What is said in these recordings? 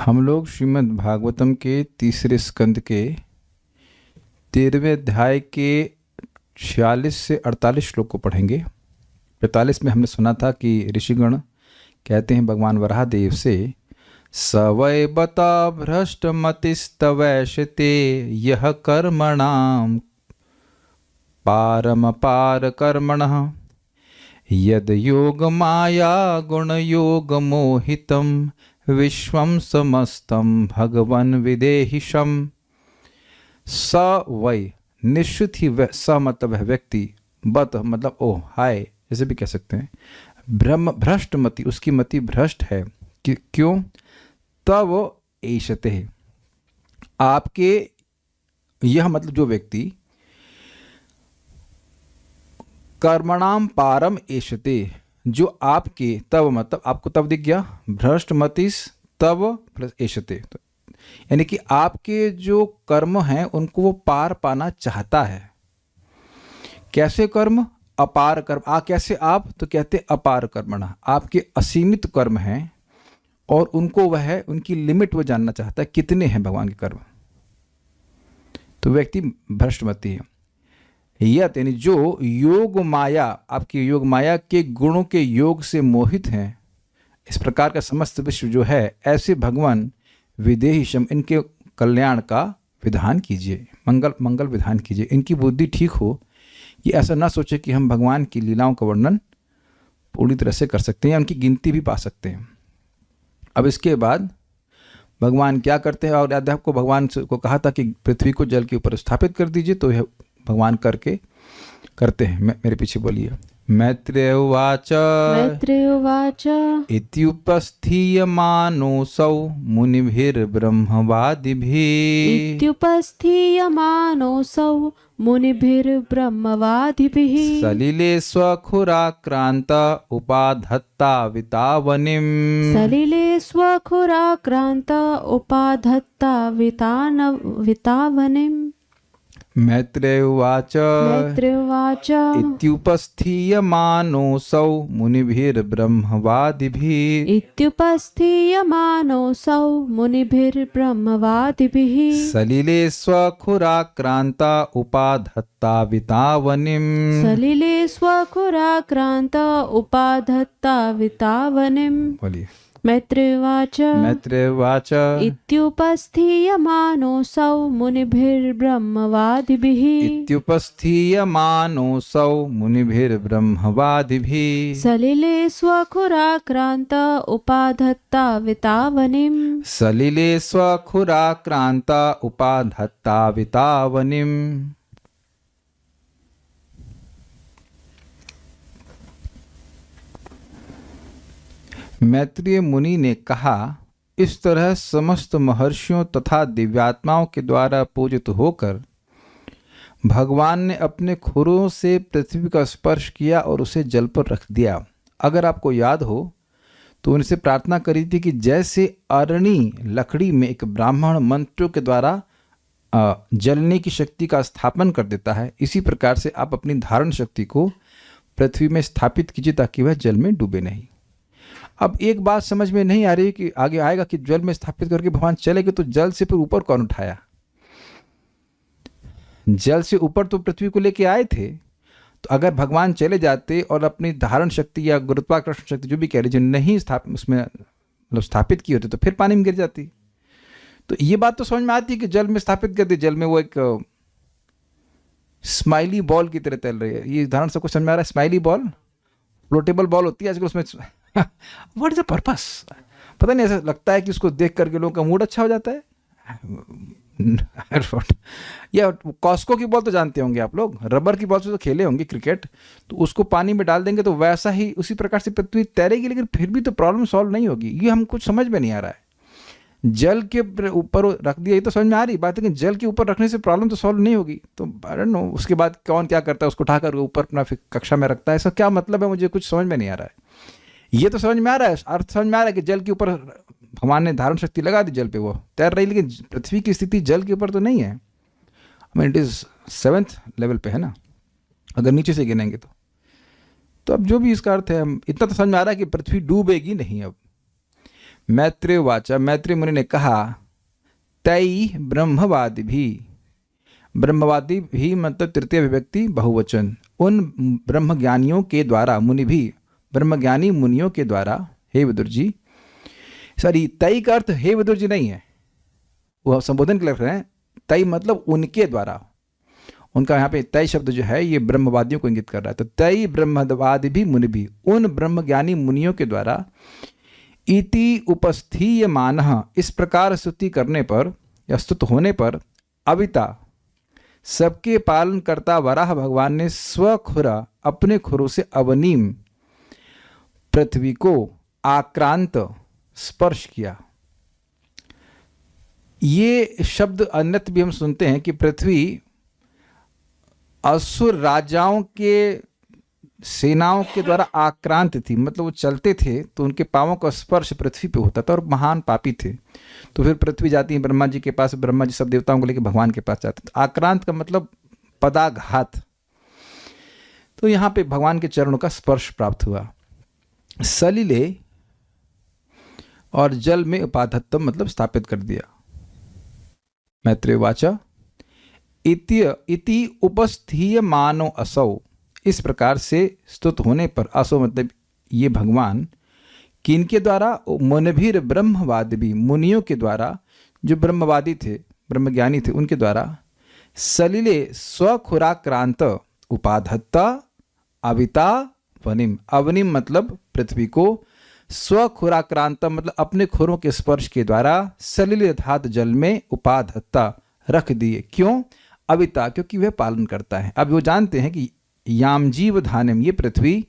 हम लोग श्रीमद् भागवतम के तीसरे स्कंद के 13वें अध्याय के 46 से 48 श्लोक को पढ़ेंगे। 45 में हमने सुना था कि ऋषिगण कहते हैं भगवान वराहदेव से, स वै बता भ्रष्टमतिस्तवैशते यह कर्मणाम पारमपार कर्मणः यद योग माया गुण योग मोहितम विश्वम समस्तम भगवन विदेहिशम। स वै निश्चित ही वह, स मतलब वह व्यक्ति, बत मतलब ओ हाय, जैसे भी कह सकते हैं। ब्रह्म भ्रष्ट मति, उसकी मति भ्रष्ट है। क्यों? तब एषते है, आपके, यह मतलब जो व्यक्ति, कर्मणाम पारम एषते, जो आपके, तब मतलब आपको तब दिख गया, भ्रष्ट मतिस तब प्लस एषते, यानी कि आपके जो कर्म हैं उनको वो पार पाना चाहता है। कैसे कर्म? अपार कर्म। कैसे आप? तो कहते अपार कर्मणा, आपके असीमित कर्म हैं और उनको वह, उनकी लिमिट वो जानना चाहता है, कितने हैं भगवान के कर्म। तो व्यक्ति भ्रष्टमति है। यत यानी जो योग माया, आपकी योग माया के गुणों के योग से मोहित हैं, इस प्रकार का समस्त विश्व जो है, ऐसे भगवान विदेहिशम, इनके कल्याण का विधान कीजिए, मंगल विधान कीजिए। इनकी बुद्धि ठीक हो, ये ऐसा ना सोचे कि हम भगवान की लीलाओं का वर्णन पूरी तरह से कर सकते हैं या उनकी गिनती भी पा सकते हैं। अब इसके बाद भगवान क्या करते हैं, और अध्यात्म को भगवान को कहा था कि पृथ्वी को जल के ऊपर स्थापित कर दीजिए, तो यह भगवान करते हैं। मेरे पीछे बोलिए। मैत्रेय उवाच इत्युपस्थीयमानोऽसौ मुनिभिर्ब्रह्मवादिभिः सलिले स्वखुराक्रान्त उपाधत्ता वितावनिम्। मैत्रेय उवाच इत्युपस्थीयमानोऽसौ मुनिभिर्ब्रह्मवादिभिः सलिले स्वखुराक्रान्त उपाधत्ता वितावनिम्। बोलिए। मैत्रेय उवाच इत्युपस्थीयमानोऽसौ मुनिभिर्ब्रह्मवादिभिः सलिले स्वखुराक्रान्त उपाधत्ता वितावनिम्। मैत्रेय मुनि ने कहा, इस तरह समस्त महर्षियों तथा दिव्यात्माओं के द्वारा पूजित होकर भगवान ने अपने खुरों से पृथ्वी का स्पर्श किया और उसे जल पर रख दिया। अगर आपको याद हो तो उनसे प्रार्थना करी थी कि जैसे अरणी लकड़ी में एक ब्राह्मण मंत्रों के द्वारा जलने की शक्ति का स्थापन कर देता है, इसी प्रकार से आप अपनी धारण शक्ति को पृथ्वी में स्थापित कीजिए ताकि वह जल में डूबे नहीं। अब एक बात समझ में नहीं आ रही कि आगे आएगा कि जल में स्थापित करके भगवान चले गए, तो जल से फिर ऊपर कौन उठाया? जल से ऊपर तो पृथ्वी को लेके आए थे। तो अगर भगवान चले जाते और अपनी धारण शक्ति या गुरुत्वाकर्षण शक्ति जो भी कह लीजिए नहीं स्थापित की होती, तो फिर पानी में गिर जाती। तो ये बात तो समझ में आती है कि जल में स्थापित कर दी, जल में वो एक स्माइली बॉल की तरह तैर रही है। ये उदाहरण सबको समझ में आ रहा है? स्माइली बॉल, फ्लोटेबल बॉल होती है आजकल, उसमें व्हाट इज द पर्पस? पता नहीं, ऐसा लगता है कि उसको देख करके लोगों का मूड अच्छा हो जाता है। या कॉस्को की बॉल तो जानते होंगे आप लोग, रबर की बॉल से तो खेले होंगे क्रिकेट, तो उसको पानी में डाल देंगे तो वैसा ही उसी प्रकार से पृथ्वी तैरेगी, लेकिन फिर भी तो प्रॉब्लम सॉल्व नहीं होगी। ये हम कुछ समझ में नहीं आ रहा है। जल के ऊपर रख दिया, ये तो समझ में आ रही बात है, लेकिन जल के ऊपर रखने से प्रॉब्लम तो सॉल्व नहीं होगी। तो आई डोंट नो उसके बाद कौन क्या करता है, उसको उठाकर ऊपर अपना फिर कक्षा में रखता है। ऐसा क्या मतलब है, मुझे कुछ समझ में नहीं आ रहा है। ये तो समझ में आ रहा है, अर्थ समझ में आ रहा है कि जल के ऊपर भगवान ने धारण शक्ति लगा दी, जल पे वो तैर रही, लेकिन पृथ्वी की स्थिति जल के ऊपर तो नहीं है। I mean it is 7th level पे है ना, अगर नीचे से गिनेंगे तो अब जो भी इसका अर्थ है, इतना तो समझ में आ रहा है कि पृथ्वी डूबेगी नहीं। अब मैत्रेय वाचा, मैत्रेय मुनि ने कहा, तई ब्रह्मवादी भी, ब्रह्मवादी भी मतलब तृतीय विभक्ति बहुवचन, उन ब्रह्मज्ञानियों के द्वारा, मुनि भी ब्रह्मज्ञानी मुनियों के द्वारा, हे विदुर जी, सॉरी तई का अर्थ हे विदुर जी नहीं है, वो संबोधन के लिए रहे हैं, तई मतलब उनके द्वारा, उनका यहाँ पे तय शब्द जो है ये ब्रह्मवादियों को इंगित कर रहा है। तो तई ब्रह्मवादी भी मुनि भी, उन ब्रह्मज्ञानी मुनियों के द्वारा, इति उपस्थीयमानः, इस प्रकार स्तुति करने पर या स्तुत होने पर, अविता सबके पालन करता वराह भगवान ने स्वखुरा अपने खुरों से अवनीम पृथ्वी को आक्रांत स्पर्श किया। ये शब्द अन्यत्र भी हम सुनते हैं कि पृथ्वी असुर राजाओं के सेनाओं के द्वारा आक्रांत थी, मतलब वो चलते थे तो उनके पांवों का स्पर्श पृथ्वी पे होता था और महान पापी थे। तो फिर पृथ्वी जाती है ब्रह्मा जी के पास, ब्रह्मा जी सब देवताओं को लेकर भगवान के पास जाते थे। आक्रांत का मतलब पदाघात। तो यहाँ पे भगवान के चरणों का स्पर्श प्राप्त हुआ। सलिले और जल में उपाधत्तम मतलब स्थापित कर दिया। मैत्रेय वाचा, इति उपस्थीयमानो असौ, इस प्रकार से स्तुत होने पर, असो मतलब ये भगवान, किनके द्वारा, मुनिभिर ब्रह्मवादी, मुनियों के द्वारा, जो ब्रह्मवादी थे ब्रह्मज्ञानी थे उनके द्वारा, सलिले स्वखुराक्रांत उपाधत्ता अविता वनिम, अवनिम मतलब पृथ्वी को, स्वखुराक्रांत मतलब अपने खुरों के स्पर्श के द्वारा, सलिल अर्थात जल में, उपाधत्ता रख दिए। क्यों? अविता, क्योंकि वह पालन करता है। अब वो जानते हैं कि याम जीव धान्यम, ये पृथ्वी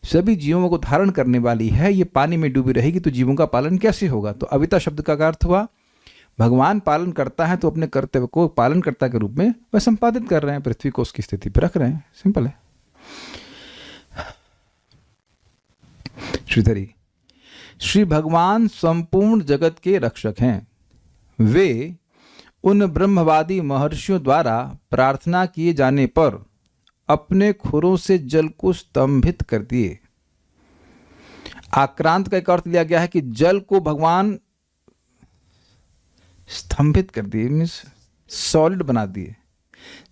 सभी जीवों को धारण करने वाली है, ये पानी में डूबी रहेगी तो जीवों का पालन कैसे होगा। तो अविता शब्द का अर्थ हुआ भगवान पालन करता है तो अपने कर्तव्य को पालनकर्ता के रूप में वह संपादित कर रहे हैं, पृथ्वी को उसकी स्थिति पर रख रहे हैं। सिंपल है। श्रीधरी, श्री भगवान संपूर्ण जगत के रक्षक हैं। वे उन ब्रह्मवादी महर्षियों द्वारा प्रार्थना किए जाने पर अपने खुरों से जल को स्तंभित कर दिए। आक्रांत का एक अर्थ लिया गया है कि जल को भगवान स्तंभित कर दिए, मीन्स सॉलिड बना दिए।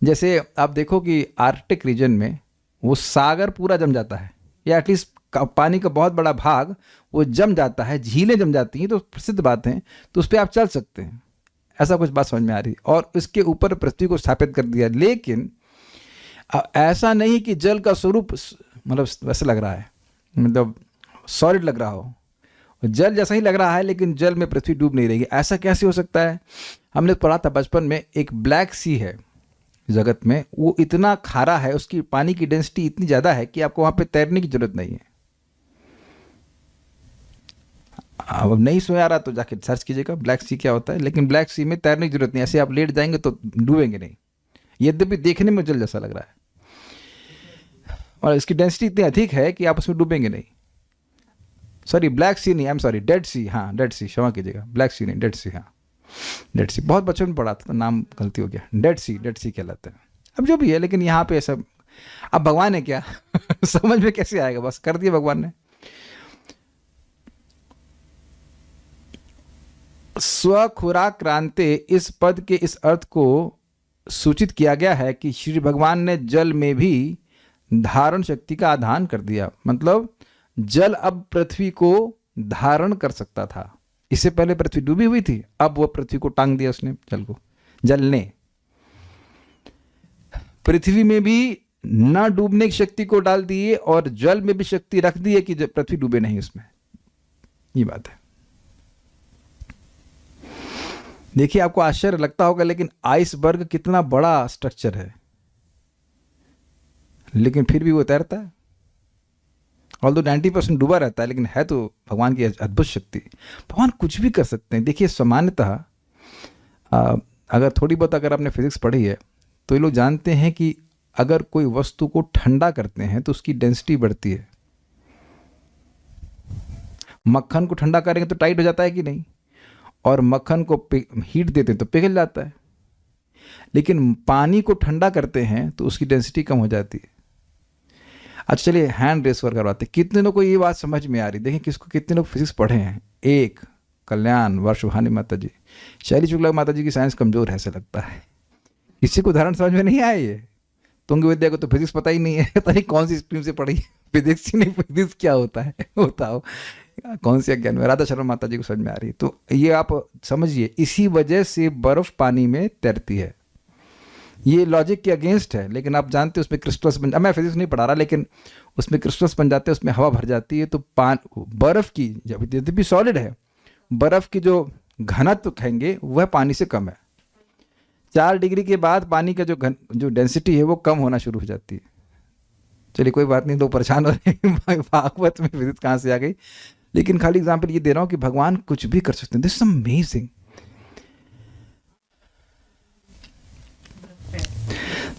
जैसे आप देखो कि आर्कटिक रीजन में वो सागर पूरा जम जाता है, या एटलीस्ट पानी का बहुत बड़ा भाग वो जम जाता है, झीलें जम जाती हैं, तो प्रसिद्ध बात है, तो उस पर आप चल सकते हैं। ऐसा कुछ बात समझ में आ रही। और उसके ऊपर पृथ्वी को स्थापित कर दिया। लेकिन ऐसा नहीं कि जल का स्वरूप मतलब वैसे लग रहा है, मतलब सॉलिड लग रहा हो, जल जैसा ही लग रहा है, लेकिन जल में पृथ्वी डूब नहीं रहेगी। ऐसा कैसे हो सकता है? हमने पढ़ा था बचपन में, एक ब्लैक सी है जगत में, वो इतना खारा है, उसकी पानी की डेंसिटी इतनी ज़्यादा है कि आपको वहाँ पे तैरने की जरूरत नहीं है। अब नहीं समझ आ रहा तो जाके सर्च कीजिएगा ब्लैक सी क्या होता है। लेकिन ब्लैक सी में तैरने की जरूरत नहीं, ऐसे आप लेट जाएंगे तो डूबेंगे नहीं, यद्यपि देखने में जल जैसा लग रहा है, और इसकी डेंसिटी इतनी अधिक है कि आप उसमें डूबेंगे नहीं। सॉरी, ब्लैक सी नहीं, आई एम सॉरी, डेड सी, हाँ डेड सी, क्षमा कीजिएगा, ब्लैक सी नहीं, डेड सी, हाँ डेड सी, बहुत बचपन में पढ़ा था, नाम गलती हो गया, डेड सी कहलाता है। अब जो भी है, लेकिन यहाँ पे ऐसा, अब भगवान है क्या समझ में कैसे आएगा, बस कर दिया भगवान ने। स्वखुराक्रांते, इस पद के इस अर्थ को सूचित किया गया है कि श्री भगवान ने जल में भी धारण शक्ति का आधान कर दिया। मतलब जल अब पृथ्वी को धारण कर सकता था। इससे पहले पृथ्वी डूबी हुई थी, अब वह पृथ्वी को टांग दिया उसने, जल को, जल ने पृथ्वी में भी न डूबने की शक्ति को डाल दिए और जल में भी शक्ति रख दी है कि पृथ्वी डूबे नहीं उसमें। ये बात है। देखिए, आपको आश्चर्य लगता होगा, लेकिन आइसबर्ग कितना बड़ा स्ट्रक्चर है, लेकिन फिर भी वो तैरता है। ऑल्दो 90% डूबा रहता है, लेकिन है तो भगवान की अद्भुत शक्ति। भगवान कुछ भी कर सकते हैं। देखिए, सामान्यतः अगर थोड़ी बहुत अगर आपने फिजिक्स पढ़ी है तो ये लोग जानते हैं कि अगर कोई वस्तु को ठंडा करते हैं तो उसकी डेंसिटी बढ़ती है। मक्खन को ठंडा करेंगे तो टाइट हो जाता है कि नहीं, और मक्खन को हीट देते हैं तो पिघल जाता है। लेकिन पानी को ठंडा करते हैं तो उसकी डेंसिटी कम हो जाती है। अच्छा, चलिए हैंड रेस करवाते हैं। कितने लोग को ये बात समझ में आ रही? देखिए किसको, कितने लोग फिजिक्स पढ़े हैं। 1 कल्याण, वर्षभानी माता जी। शैली शुक्ला माता जी की साइंस कमजोर है ऐसा लगता है, किसी को उदाहरण समझ में नहीं आए। ये तुंग विद्या को तो फिजिक्स पता ही नहीं है, पता नहीं कौन सी स्ट्रीम से पढ़ी, फिजिक्स ही नहीं, फिजिक्स क्या होता है बताओ, कौन सी अज्ञान में। राधा शर्मा माता जी को समझ में आ रही है। तो ये आप समझिए, इसी वजह से बर्फ पानी में तैरती है। ये लॉजिक के अगेंस्ट है, लेकिन आप जानते हैं उसमें क्रिस्टल्स बन, मैं फिजिक्स नहीं पढ़ा रहा, लेकिन उसमें क्रिस्टल्स बन जाते हैं, उसमें हवा भर जाती है, तो बर्फ की जब भी सॉलिड है, बर्फ की जो घनत्व कहेंगे वह पानी से कम है। 4 डिग्री के बाद पानी का जो डेंसिटी है वो कम होना शुरू हो जाती है। चलिए कोई बात नहीं, लोग परेशान हो रहे हैं भागवत में फिजिक्स कहाँ से आ गई, लेकिन खाली एग्जाम्पल ये दे रहा हूँ कि भगवान कुछ भी कर सकते हैं। This is amazing.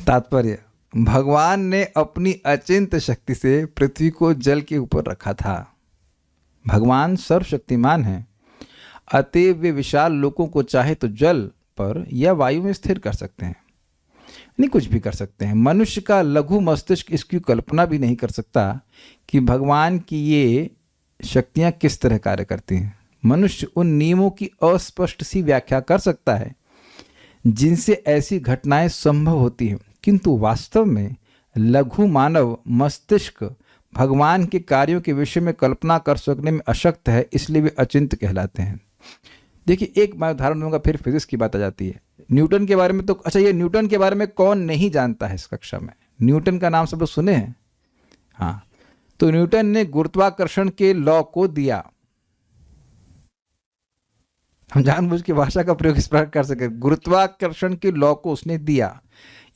तात्पर्य, भगवान ने अपनी अचिंत शक्ति से पृथ्वी को जल के ऊपर रखा था। भगवान सर्वशक्तिमान हैं, अतएव वे विशाल लोकों को चाहे तो जल पर या वायु में स्थिर कर सकते हैं, नहीं कुछ भी कर सकते हैं। मनुष्य का लघु मस्तिष्क इसकी कल्पना भी नहीं कर सकता कि भगवान की ये शक्तियां किस तरह कार्य करती हैं। मनुष्य उन नियमों की अस्पष्ट सी व्याख्या कर सकता है जिनसे ऐसी घटनाएं संभव होती हैं, किंतु वास्तव में लघु मानव मस्तिष्क भगवान के कार्यों के विषय में कल्पना कर सकने में अशक्त है, इसलिए वे अचिंत्य कहलाते हैं। देखिए, एक मैं उदाहरण दूंगा, फिर फिजिक्स की बात आ जाती है। न्यूटन के बारे में तो अच्छा, ये न्यूटन के बारे में कौन नहीं जानता है इस कक्षा में? न्यूटन का नाम सब लोग सुने हैं? हाँ, तो न्यूटन ने गुरुत्वाकर्षण के लॉ को दिया। हम जानबूझ के भाषा का प्रयोग इस प्रकार कर सके, गुरुत्वाकर्षण के लॉ को उसने दिया,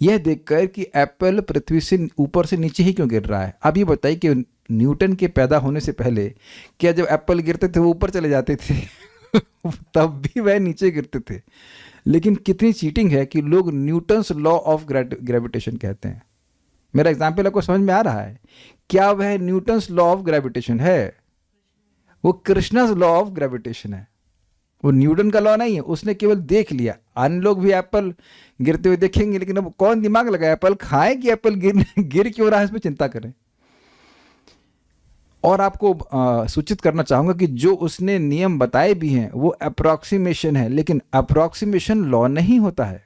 यह देखकर कि एप्पल पृथ्वी से ऊपर से नीचे ही क्यों गिर रहा है। अब ये बताइए कि न्यूटन के पैदा होने से पहले क्या जब एप्पल गिरते थे वो ऊपर चले जाते थे? तब भी वह नीचे गिरते थे। लेकिन कितनी चीटिंग है कि लोग न्यूटन्स लॉ ऑफ ग्रेविटेशन कहते हैं। मेरा एग्जाम्पल आपको समझ में आ रहा है? क्या वह न्यूटन्स लॉ ऑफ ग्रेविटेशन है? वो कृष्णास लॉ ऑफ ग्रेविटेशन है, वो न्यूटन का लॉ नहीं है। उसने केवल देख लिया। अन्य लोग भी एप्पल गिरते हुए देखेंगे, लेकिन अब कौन दिमाग लगाए एप्पल खाएं कि एप्पल गिर क्यों रहा है, इसमें चिंता करें। और आपको सूचित करना चाहूंगा कि जो उसने नियम बताए भी हैं वो अप्रोक्सीमेशन है, लेकिन अप्रोक्सीमेशन लॉ नहीं होता है,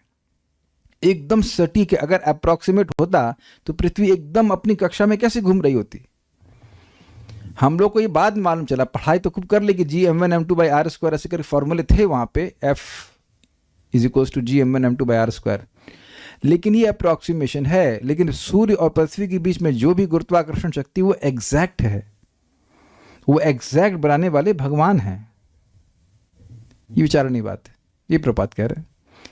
एकदम सटीक है। अगर अप्रोक्सीमेट होता तो पृथ्वी एकदम अपनी कक्षा में कैसे घूम रही होती? हम लोग को ये बाद में मालूम चला, पढ़ाई तो खूब कर ली कि Gm1m2/r² ऐसे करके फॉर्मूले थे वहाँ पे, F = Gm1m2/r², लेकिन ये अप्रोक्सीमेशन है। लेकिन सूर्य और पृथ्वी के बीच में जो भी गुरुत्वाकर्षण शक्ति वो एग्जैक्ट है, वो एग्जैक्ट बनाने वाले भगवान हैं। ये विचारणी बात है। ये प्रपात कह रहे हैं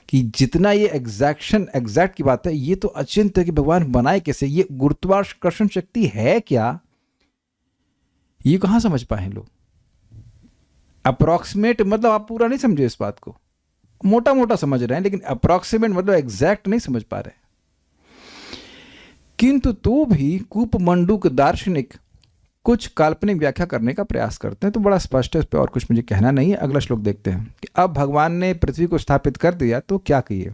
कि जितना ये एग्जैक्ट की बात है, ये तो अचिंत्य है कि भगवान बनाए कैसे, ये गुरुत्वाकर्षण शक्ति है क्या, ये कहां समझ पाए लोग। अप्रोक्सीमेट मतलब आप पूरा नहीं समझे इस बात को, मोटा मोटा समझ रहे हैं, लेकिन अप्रोक्सीमेट मतलब एग्जैक्ट नहीं समझ पा रहे। किंतु तो भी कूपमंडूक दार्शनिक कुछ काल्पनिक व्याख्या करने का प्रयास करते हैं। तो बड़ा स्पष्ट है, उस पर और कुछ मुझे कहना नहीं है। अगला श्लोक देखते हैं कि अब भगवान ने पृथ्वी को स्थापित कर दिया तो क्या किए।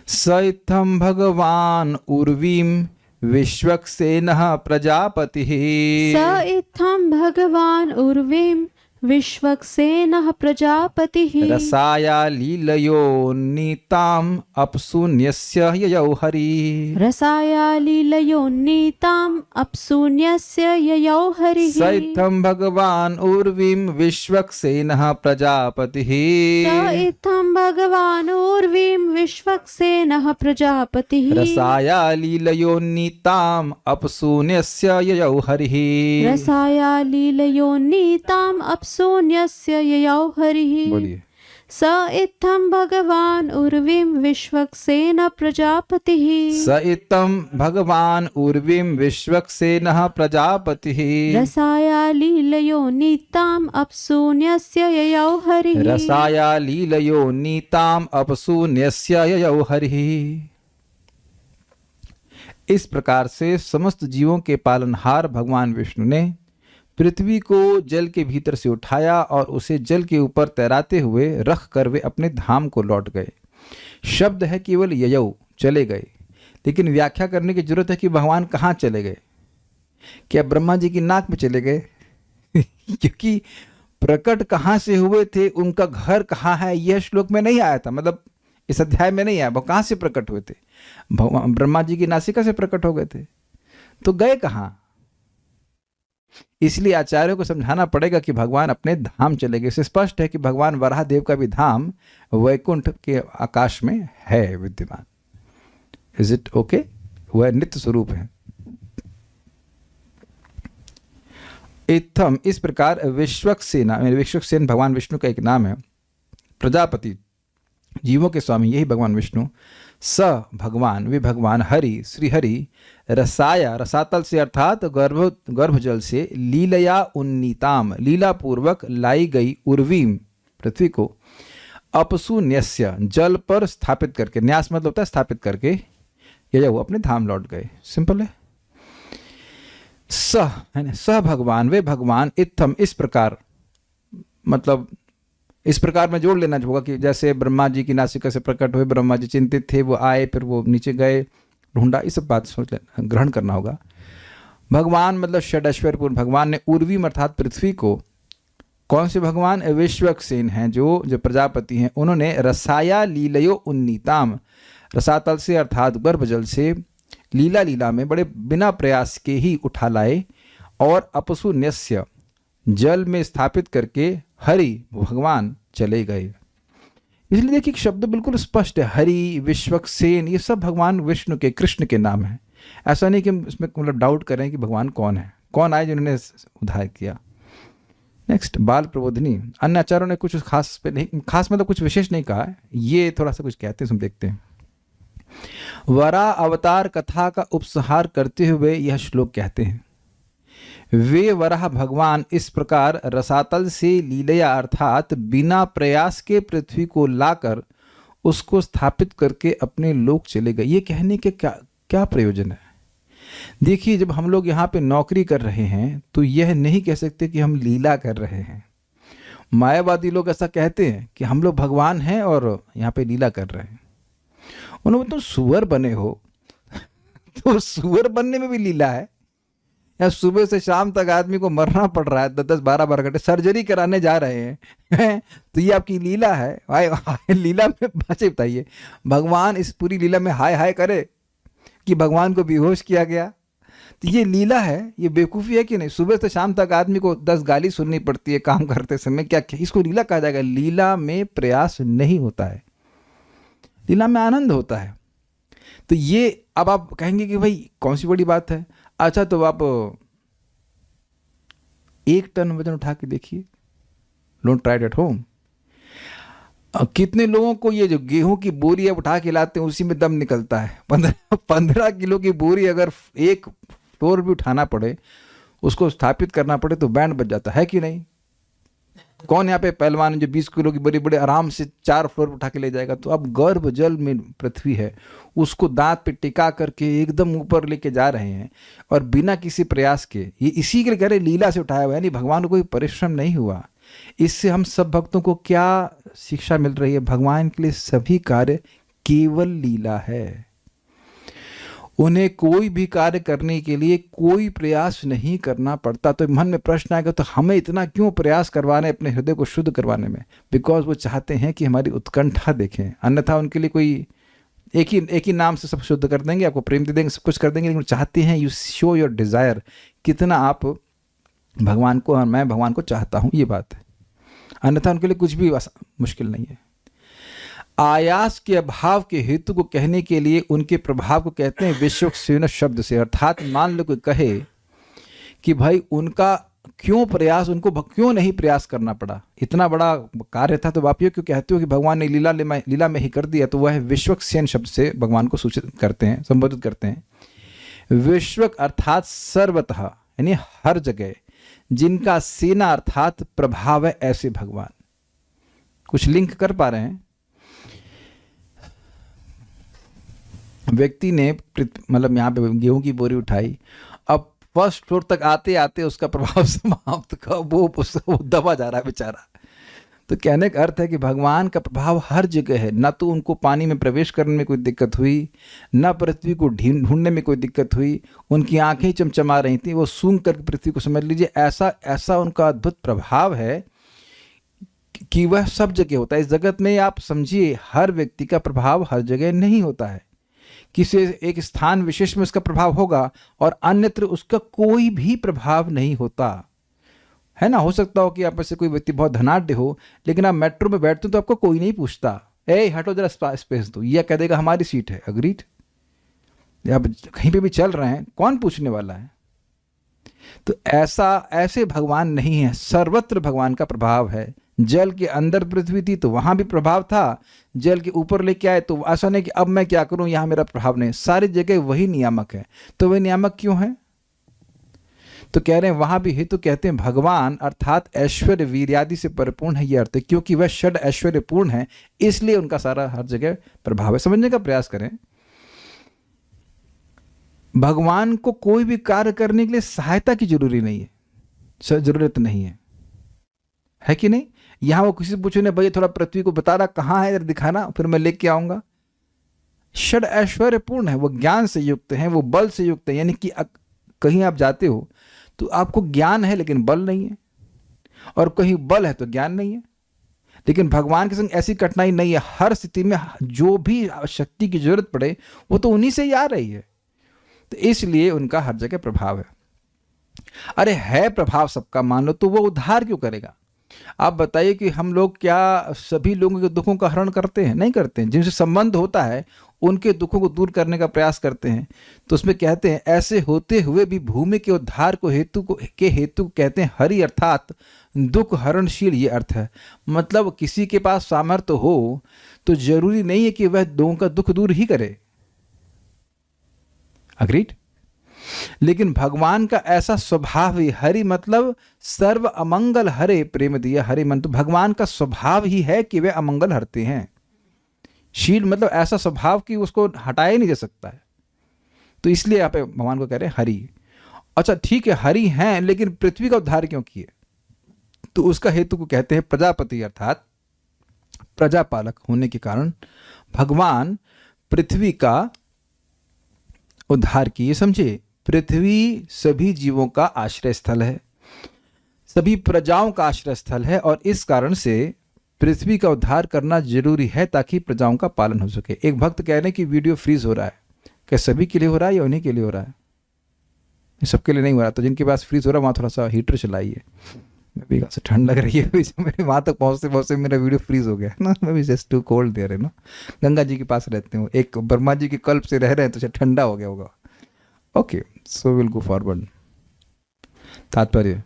स इत्थं भगवान उर्वीम विश्वक्सेनः प्रजापतिः। स इत्थं भगवान् उर्वीं विश्वक्सेनः प्रजापतिः। रसाया लीलयो नीताम अपशून्यस्य ययौ हरि। रसाया लीलयोन्नीताम् अपशून्यस्य ययौ हरिः। स इत्थं भगवान् उर्वीं विश्वक्सेनः प्रजापतिः। स इत्थं भगवान् उर्वीं विश्वक्सेनः प्रजापतिः। रसाया लीलयो नीताम अपशून्यस्य ययौ हरिः। रसाया लीलयोन्नीताम् अपशून्यस्य ययौ हरिः। बोलिए। स इत्थं भगवान् उर्वीं विश्वक्सेनः प्रजापतिः। स इत्थं भगवान् उर्वीं विश्वक्सेनः प्रजापतिः। रसाया लीलयोन्नीताम् अपशून्यस्य ययौ हरिः। रसाया लीलयो नीताम अपशून्यस्य ययौ हरिः। इस प्रकार से समस्त जीवों के पालनहार भगवान विष्णु ने पृथ्वी को जल के भीतर से उठाया और उसे जल के ऊपर तैराते हुए रख कर वे अपने धाम को लौट गए। शब्द है केवल ययौ, चले गए, लेकिन व्याख्या करने की जरूरत है कि भगवान कहाँ चले गए। क्या ब्रह्मा जी की नाक में चले गए? क्योंकि प्रकट कहाँ से हुए थे, उनका घर कहाँ है, यह श्लोक में नहीं आया था, मतलब इस अध्याय में नहीं आया। वो कहाँ से प्रकट हुए थे? भगवान ब्रह्मा जी की नासिका से प्रकट हो गए थे, तो गए कहाँ? इसलिए आचार्यों को समझाना पड़ेगा कि भगवान अपने धाम चले गए। इससे स्पष्ट है कि भगवान वराह देव का भी धाम वैकुंठ के आकाश में है विद्यमान। Is it okay? वह नित्य स्वरूप है। इत्थम, इस प्रकार विश्वक्सेना, विश्वक्सेन भगवान विष्णु का एक नाम है, प्रजापति जीवों के स्वामी यही भगवान विष्णु, स भगवान, वे भगवान हरि, श्री हरि, रसाया, रसातल से अर्थात गर्भजल से, लीलया उन्नीताम, लीला पूर्वक लाई गई, उर्वीम पृथ्वी को, अपसु न्यस्य जल पर स्थापित करके, न्यास मतलब होता है स्थापित करके, ये वो अपने धाम लौट गए। सिंपल है। स है ना, स भगवान, वे भगवान, इत्थम इस प्रकार, मतलब इस प्रकार में जोड़ लेना होगा कि जैसे ब्रह्मा जी की नासिका से प्रकट हुए, ब्रह्मा जी चिंतित थे, वो आए, फिर वो नीचे गए, ढूंढा, इस सब बात सोच लेना, ग्रहण करना होगा। भगवान मतलब षडैश्वर्यपूर्ण भगवान ने उर्वीम अर्थात पृथ्वी को, कौन से भगवान? विश्वक्सेन हैं, जो प्रजापति हैं, उन्होंने रसाया लीलयो उन्नीताम, रसातल से अर्थात गर्भजल से, लीला में बड़े बिना प्रयास के ही उठा लाए, और अपसु न्यस्य जल में स्थापित करके हरि भगवान चले गए। इसलिए देखिए शब्द बिल्कुल स्पष्ट है, हरि, विश्वक्सेन, ये सब भगवान विष्णु के, कृष्ण के नाम हैं। ऐसा नहीं कि हम इसमें मतलब डाउट करें कि भगवान कौन है, कौन आए जिन्होंने उद्धार किया। नेक्स्ट, बाल प्रबोधिनी। अन्य आचार्यों ने कुछ खास पे नहीं, खास मतलब कुछ विशेष नहीं कहा है, ये थोड़ा सा कुछ कहते हैं, हम देखते हैं। वरा अवतार कथा का उपसंहार करते हुए यह श्लोक कहते हैं, वे वराह भगवान इस प्रकार रसातल से लीलया अर्थात बिना प्रयास के पृथ्वी को लाकर उसको स्थापित करके अपने लोक चले गए। ये कहने के क्या प्रयोजन है? देखिए, जब हम लोग यहाँ पे नौकरी कर रहे हैं तो यह नहीं कह सकते कि हम लीला कर रहे हैं। मायावादी लोग ऐसा कहते हैं कि हम लोग भगवान हैं और यहाँ पे लीला कर रहे हैं। उन्होंने तो सुअर बने हो तो सुअर बनने में भी लीला है, या सुबह से शाम तक आदमी को मरना पड़ रहा है, 10-12 घंटे सर्जरी कराने जा रहे हैं तो ये आपकी लीला है। हाय लीला में बचे, बताइए भगवान इस पूरी लीला में हाय हाय करे कि भगवान को बेहोश किया गया, तो ये लीला है, ये बेवकूफ़ी है कि नहीं? सुबह से शाम तक आदमी को 10 गाली सुननी पड़ती है काम करते समय, क्या इसको लीला कहा जाएगा? लीला में प्रयास नहीं होता है, लीला में आनंद होता है। तो ये अब आप कहेंगे कि भाई कौन सी बड़ी बात है। अच्छा, तो आप 1 टन वजन उठा के देखिए, don't try it at home. कितने लोगों को ये जो गेहूं की बोरी अब उठा के लाते हैं उसी में दम निकलता है। 15 किलो की बोरी अगर एक फ्लोर भी उठाना पड़े, उसको स्थापित करना पड़े, तो बैंड बज जाता है कि नहीं? कौन यहाँ पे पहलवान जो 20 किलो की बड़ी बड़े आराम से 4 फ्लोर उठा के ले जाएगा? तो अब गर्भ जल में पृथ्वी है, उसको दांत पे टिका करके एकदम ऊपर लेके जा रहे हैं, और बिना किसी प्रयास के। ये इसी के लिए कह रहे लीला से उठाया हुआ है, यानी भगवान को कोई परिश्रम नहीं हुआ। इससे हम सब भक्तों को क्या शिक्षा मिल रही है? भगवान के लिए सभी कार्य केवल लीला है, उन्हें कोई भी कार्य करने के लिए कोई प्रयास नहीं करना पड़ता। तो मन में प्रश्न आएगा, तो हमें इतना क्यों प्रयास करवाने अपने हृदय को शुद्ध करवाने में? बिकॉज वो चाहते हैं कि हमारी उत्कंठा देखें, अन्यथा उनके लिए कोई एक ही नाम से सब शुद्ध कर देंगे, आपको प्रेम दे देंगे, सब कुछ कर देंगे, लेकिन चाहते हैं यू शो योर डिज़ायर, कितना आप भगवान को और मैं भगवान को चाहता हूँ, ये बात है। अन्यथा उनके लिए कुछ भी मुश्किल नहीं है। आयास के अभाव के हेतु को कहने के लिए उनके प्रभाव को कहते हैं विश्वक्सेन शब्द से। अर्थात मान लो कोई कहे कि भाई उनका क्यों प्रयास, उनको क्यों नहीं प्रयास करना पड़ा, इतना बड़ा कार्य था, तो आप ये क्यों कहते हो कि भगवान ने लीला में ही कर दिया? तो वह विश्वक्सेन शब्द से भगवान को सूचित करते हैं, संबोधित करते हैं। विश्वक अर्थात सर्वतः, यानी हर जगह, जिनका सेना अर्थात प्रभाव है, ऐसे भगवान। कुछ लिंक कर पा रहे हैं? व्यक्ति ने मतलब यहाँ पे गेहूं की बोरी उठाई, अब फर्स्ट फ्लोर तक आते आते उसका प्रभाव समाप्त का वो दबा जा रहा है बेचारा। तो कहने का अर्थ है कि भगवान का प्रभाव हर जगह है। ना तो उनको पानी में प्रवेश करने में कोई दिक्कत हुई, ना पृथ्वी को ढूंढने में कोई दिक्कत हुई, उनकी आंखें चमचमा रही थी, वो सूंघ कर पृथ्वी को समझ लीजिए, ऐसा उनका अद्भुत प्रभाव है कि वह सब जगह होता है। इस जगत में आप समझिए हर व्यक्ति का प्रभाव हर जगह नहीं होता है। किसी एक स्थान विशेष में उसका प्रभाव होगा और अन्यत्र उसका कोई भी प्रभाव नहीं होता है ना। हो सकता हो कि आप में से कोई व्यक्ति बहुत धनाढ्य हो, लेकिन आप मेट्रो में बैठते हो तो आपको कोई नहीं पूछता, ए हटो जरा स्पेस दो, यह कह देगा हमारी सीट है। अग्रीड? आप कहीं पे भी चल रहे हैं, कौन पूछने वाला है? तो ऐसे भगवान नहीं है, सर्वत्र भगवान का प्रभाव है। जल के अंदर पृथ्वी थी तो वहां भी प्रभाव था, जल के ऊपर लेके आए तो ऐसा नहीं कि अब मैं क्या करूं, यहां मेरा प्रभाव नहीं। सारी जगह वही नियामक है। तो वह नियामक क्यों है? तो कह रहे हैं वहां भी हेतु कहते हैं भगवान अर्थात ऐश्वर्य वीर्यादि से परिपूर्ण है, ये अर्थ है, क्योंकि वह षड ऐश्वर्य पूर्ण है, इसलिए उनका सारा हर जगह प्रभाव है। समझने का प्रयास करें, भगवान को कोई भी कार्य करने के लिए सहायता की जरूरत नहीं है कि नहीं? यहां वो किसी पूछे ने भाई थोड़ा पृथ्वी को बता रहा कहाँ है, जरा दिखाना, फिर मैं लेके आऊंगा। षड ऐश्वर्य पूर्ण है, वो ज्ञान से युक्त है, वो बल से युक्त है। यानी कि कहीं आप जाते हो तो आपको ज्ञान है लेकिन बल नहीं है, और कहीं बल है तो ज्ञान नहीं है। लेकिन भगवान के संग ऐसी कठिनाई नहीं है। हर स्थिति में जो भी शक्ति की जरूरत पड़े वो तो उन्हीं से ही आ रही है, तो इसलिए उनका हर जगह प्रभाव है। अरे है प्रभाव सबका, मान लो, तो वो उद्धार क्यों करेगा? आप बताइए कि हम लोग क्या सभी लोगों के दुखों का हरण करते हैं? नहीं करते हैं। जिनसे संबंध होता है उनके दुखों को दूर करने का प्रयास करते हैं। तो उसमें कहते हैं ऐसे होते हुए भी भूमि के उद्धार को हेतु कहते हैं हरि, अर्थात दुख हरणशील, ये अर्थ है। मतलब किसी के पास सामर्थ्य हो तो जरूरी नहीं है कि वह लोगों का दुख दूर ही करे। अग्रीड? लेकिन भगवान का ऐसा स्वभाव ही, हरि मतलब सर्व अमंगल हरे प्रेम दिया हरि मन, तो भगवान का स्वभाव ही है कि वे अमंगल हरते हैं। शील मतलब ऐसा स्वभाव कि उसको हटाया नहीं जा सकता है, तो इसलिए आप भगवान को कह रहे हैं हरि। अच्छा ठीक है, हरि हैं, लेकिन पृथ्वी का उद्धार क्यों किए? तो उसका हेतु को कहते हैं प्रजापति, अर्थात प्रजापालक होने के कारण भगवान पृथ्वी का उद्धार किए। समझे, पृथ्वी सभी जीवों का आश्रय स्थल है, सभी प्रजाओं का आश्रय स्थल है, और इस कारण से पृथ्वी का उद्धार करना जरूरी है ताकि प्रजाओं का पालन हो सके। एक भक्त कह रहे हैं कि वीडियो फ्रीज हो रहा है, क्या सभी के लिए हो रहा है या उन्हीं के लिए हो रहा है? सबके लिए नहीं हो रहा, तो जिनके पास फ्रीज हो रहा है वहाँ थोड़ा सा हीटर चलाइए। मैं भी से ठंड लग रही है, मेरे वहाँ तक पहुँचते मेरा वीडियो फ्रीज हो गया है ना। मैं भी जस्ट टू कोल्ड दे रहे ना, गंगा जी के पास रहते हो, एक ब्रह्मा जी के कल्प से रह रहे हैं तो ठंडा हो गया होगा। Okay, so will go forward. तात्पर्य,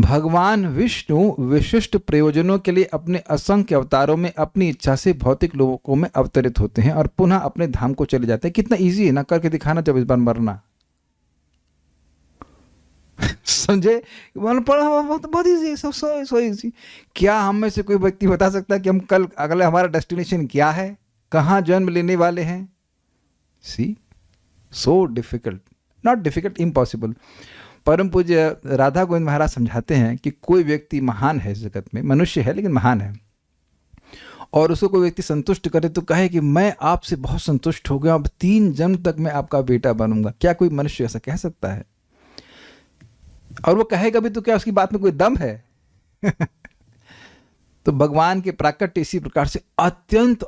भगवान विष्णु विशिष्ट प्रयोजनों के लिए अपने असंख्य अवतारों में अपनी इच्छा से भौतिक लोकों में अवतरित होते हैं और पुनः अपने धाम को चले जाते हैं। कितना इजी है ना, करके दिखाना जब इस बार मरना। समझे? बहुत इजी, सो इजी। क्या हम में से कोई व्यक्ति बता सकता है कि हम कल अगला हमारा डेस्टिनेशन क्या है, कहाँ जन्म लेने वाले हैं? See, so difficult, not difficult, impossible. परम पूज्य राधा गोविंद महाराज समझाते हैं कि कोई व्यक्ति महान है इस जगत में, मनुष्य है लेकिन महान है, और उसको कोई व्यक्ति संतुष्ट करे तो कहे कि मैं आपसे बहुत संतुष्ट हो गया, अब 3 जन्म तक मैं आपका बेटा बनूंगा। क्या कोई मनुष्य ऐसा कह सकता है? और वो कहेगा भी तो क्या उसकी बात में कोई दम है? तो भगवान के प्राकट्य इसी प्रकार से अत्यंत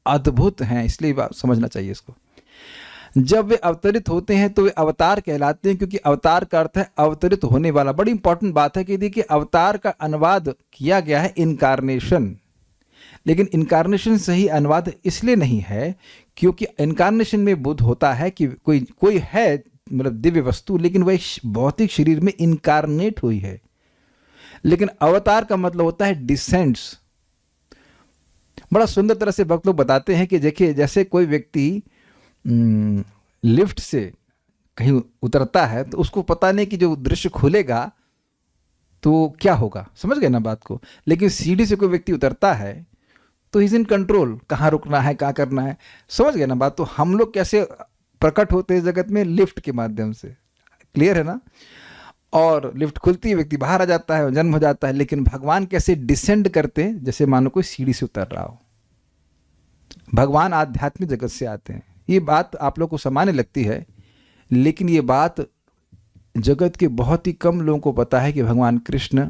अद्भुत हैं, इसलिए समझना चाहिए इसको। जब वे अवतरित होते हैं तो वे अवतार कहलाते हैं, क्योंकि अवतार का अर्थ है अवतरित होने वाला। बड़ी इंपॉर्टेंट बात है कि देखिए अवतार का अनुवाद किया गया है इनकारनेशन, लेकिन इनकारनेशन सही अनुवाद इसलिए नहीं है क्योंकि इनकारनेशन में बुद्ध होता है कि कोई है मतलब दिव्य वस्तु, लेकिन वह भौतिक शरीर में इनकारनेट हुई है। लेकिन अवतार का मतलब होता है डिसेंट्स। बड़ा सुंदर तरह से भक्त लोग बताते हैं कि देखिए जैसे कोई व्यक्ति लिफ्ट से कहीं उतरता है तो उसको पता नहीं कि जो दृश्य खुलेगा तो क्या होगा, समझ गए ना बात को। लेकिन सीढ़ी से कोई व्यक्ति उतरता है तो इज इन कंट्रोल, कहाँ रुकना है, कहाँ करना है, समझ गए ना बात। तो हम लोग कैसे प्रकट होते हैं जगत में? लिफ्ट के माध्यम से, क्लियर है ना। और लिफ्ट खुलती है, व्यक्ति बाहर आ जाता है, जन्म हो जाता है। लेकिन भगवान कैसे डिसेंड करते हैं? जैसे मानो कोई सीढ़ी से उतर रहा हो। भगवान आध्यात्मिक जगत से आते हैं। ये बात आप लोग को सामान्य लगती है, लेकिन ये बात जगत के बहुत ही कम लोगों को पता है कि भगवान कृष्ण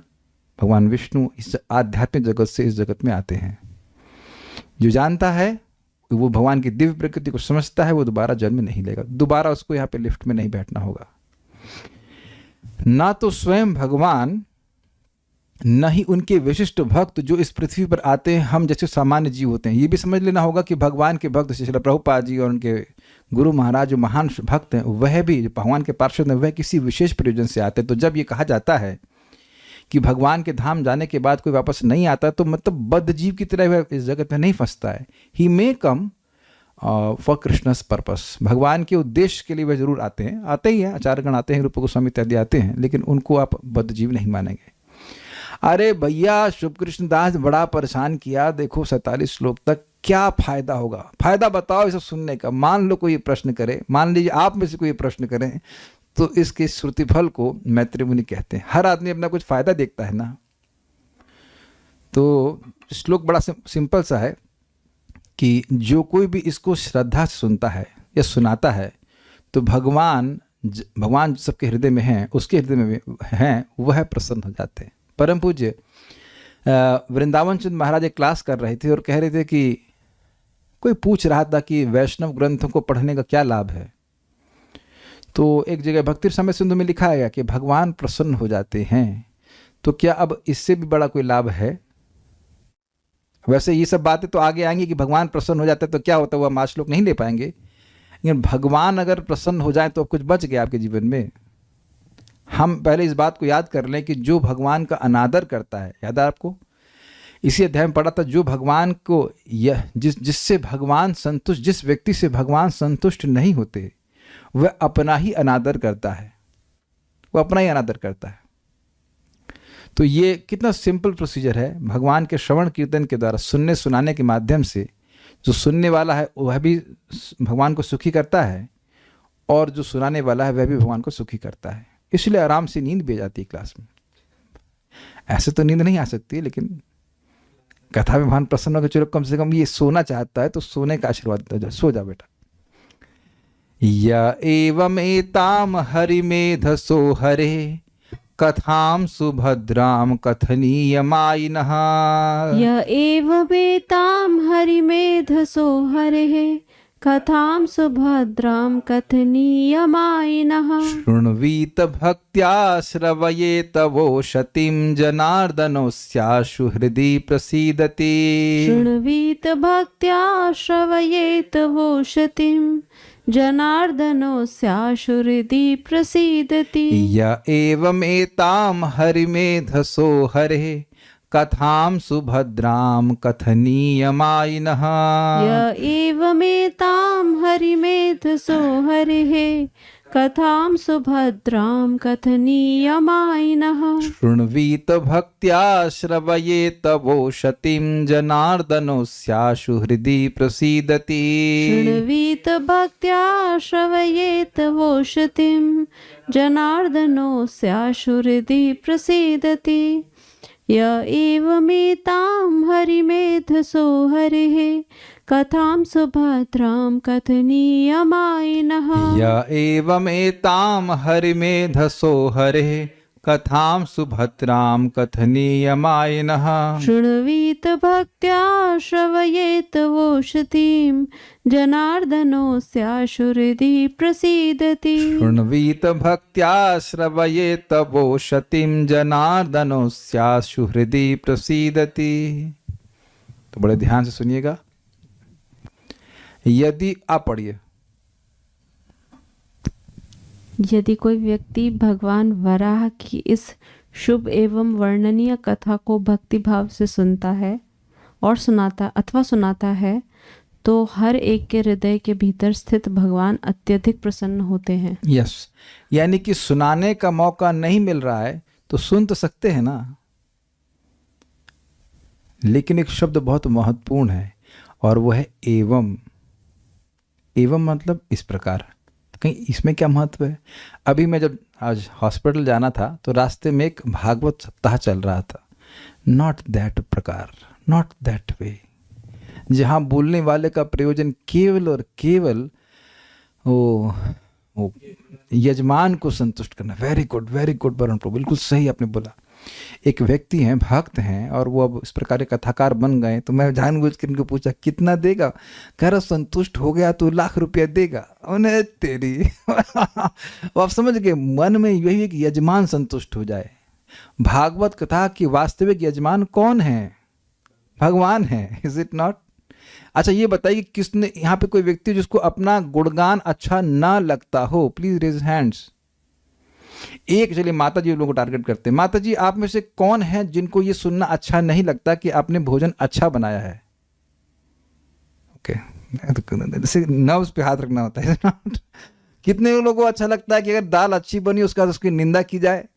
भगवान विष्णु इस आध्यात्मिक जगत से इस जगत में आते हैं। जो जानता है वो भगवान की दिव्य प्रकृति को समझता है, वो दोबारा जन्म नहीं लेगा, दोबारा उसको यहाँ पे लिफ्ट में नहीं बैठना होगा। ना तो स्वयं भगवान, न ही उनके विशिष्ट भक्त जो इस पृथ्वी पर आते हैं हम जैसे सामान्य जीव होते हैं। ये भी समझ लेना होगा कि भगवान के भक्त श्रील प्रभुपाद जी और उनके गुरु महाराज जो महान भक्त हैं, वह भी जो भगवान के पार्षद हैं, वह किसी विशेष प्रयोजन से आते हैं। तो जब ये कहा जाता है कि भगवान के धाम जाने के बाद कोई वापस नहीं आता, तो मतलब बद्ध जीव की तरह वह इस जगत में नहीं फंसता है। ही मे कम फॉर कृष्णस पर्पस, भगवान के उद्देश्य के लिए वह जरूर आते हैं, आते ही हैं, आचार्यगण आते हैं, रूप गोस्वामी इत्यादि आते हैं, लेकिन उनको आप बद्ध जीव नहीं मानेंगे। अरे भैया शुभ कृष्ण दास बड़ा परेशान किया, देखो 47 श्लोक तक, क्या फायदा होगा? फायदा बताओ इसे सुनने का। मान लो कोई प्रश्न करे, मान लीजिए आप में से कोई प्रश्न करें, तो इसके श्रुतिफल को मैत्री मुनि कहते हैं। हर आदमी अपना कुछ फायदा देखता है ना। तो श्लोक बड़ा सिंपल सा है कि जो कोई भी इसको श्रद्धा से सुनता है या सुनाता है, तो भगवान सबके हृदय में हैं, उसके हृदय में हैं, वह प्रसन्न हो जाते हैं। परम पूज्य वृंदावन चंद महाराज एक क्लास कर रहे थे और कह रहे थे कि कोई पूछ रहा था कि वैष्णव ग्रंथों को पढ़ने का क्या लाभ है। तो एक जगह भक्ति रसामृत सिंधु में लिखा है कि भगवान प्रसन्न हो जाते हैं, तो क्या अब इससे भी बड़ा कोई लाभ है? वैसे ये सब बातें तो आगे आएंगी कि भगवान प्रसन्न हो जाते हैं तो क्या होता है, वो हम आज श्लोक नहीं ले पाएंगे, लेकिन भगवान अगर प्रसन्न हो जाए तो अब कुछ बच गया आपके जीवन में। हम पहले इस बात को याद कर लें कि जो भगवान का अनादर करता है, याद है आपको, इसी अध्याय में पढ़ा था, जो भगवान को जिससे भगवान संतुष्ट, जिस व्यक्ति से भगवान संतुष्ट नहीं होते, वह अपना ही अनादर करता है, वो अपना ही अनादर करता है। तो ये कितना सिंपल प्रोसीजर है। भगवान के श्रवण कीर्तन के द्वारा, सुनने सुनाने के माध्यम से जो सुनने वाला है वह भी भगवान को सुखी करता है, और जो सुनाने वाला है वह भी भगवान को सुखी करता है। इसलिए आराम से नींद भी आ जाती है क्लास में। ऐसे तो नींद नहीं आ सकती, लेकिन कथा में भगवान प्रसन्न होकर चलो कम से कम ये सोना चाहता है तो सोने का आशीर्वाद दो, सो जा बेटा। या एवं एताम हरिमेधसो हरे कथाम सुभद्राम कथनीयमायिनः। य एवमेतां हरिमेधसो हरेः कथां सुभद्रां कथनीयमायिनः। शृण्वीत भक्त्या श्रवयेत वो शतिं जनार्दनोऽस्याशु हृदि प्रसीदति। शृण्वीत भक्त्या श्रवयेत वो शतिं जनार्दनोऽस्याशु हृदि प्रसीदति। य एवमेतां हरिमेधसो हरेः कथां सुभद्रां कथनीयमायिनः। य एवमेतां हरिमेधसो हरेः कथां सुभद्रां कथनीयमायिनः। शृण्वीत भक्त्या श्रवयेत वो शतिं जनार्दनोऽस्याशु हृदि प्रसीदति। शृण्वीत भक्त्या श्रवयेत वो शतिं जनार्दनोऽस्याशु हृदि प्रसीदति। य एवमेतां हरिमेधसो हरेः कथां सुभद्रां कथनीयमायिनः। य एवमेतां हरिमेधसो हरेः कथां सुभद्रां कथनीयमायिनः। शृण्वीत भक्त्या श्रवयेत वो शतिं जनार्दनोऽस्याशु हृदि प्रसीदति। शृण्वीत भक्त्या श्रवयेत वो शतिं जनार्दनोऽस्याशु हृदि प्रसीदति। तो बड़े ध्यान से सुनिएगा। यदि आप पढ़िए, यदि कोई व्यक्ति भगवान वराह की इस शुभ एवं वर्णनीय कथा को भक्ति भाव से सुनता है और सुनाता है, तो हर एक के हृदय के भीतर स्थित भगवान अत्यधिक प्रसन्न होते हैं। यस, यानी कि सुनाने का मौका नहीं मिल रहा है तो सुन तो सकते हैं ना, लेकिन एक शब्द बहुत महत्वपूर्ण है और वह है एवं। एवं मतलब इस प्रकार। कहीं इसमें क्या महत्व है? अभी मैं जब आज हॉस्पिटल जाना था तो रास्ते में एक भागवत सप्ताह चल रहा था। नॉट दैट प्रकार, नॉट दैट वे, जहाँ बोलने वाले का प्रयोजन केवल और केवल वो यजमान को संतुष्ट करना। वेरी गुड वरुण प्रभु, बिल्कुल सही आपने बोला। एक व्यक्ति हैं, भक्त हैं, और वो अब इस प्रकार के कथाकार बन गए, तो मैं जानबूझ कर इनको पूछा कितना देगा, कह रहा संतुष्ट हो गया तो ₹1,00,000 देगा। उन्हें तेरी वो आप समझ गए, मन में यही है कि यजमान संतुष्ट हो जाए। भागवत कथा की वास्तविक यजमान कौन है? भगवान है। Is it not? अच्छा ये बताइए किसने यहाँ पे कोई व्यक्ति जिसको अपना गुणगान अच्छा ना लगता हो? Please raise hands. एक, चलिए माता जी लोगों को टारगेट करते हैं। माता जी आप में से कौन है जिनको ये सुनना अच्छा नहीं लगता कि आपने भोजन अच्छा बनाया है? ओके, जैसे नर्व्स पे हाथ रखना होता है। कितने लोगों को अच्छा लगता है कि अगर दाल अच्छी बनी उसका उसकी निंदा की जाए?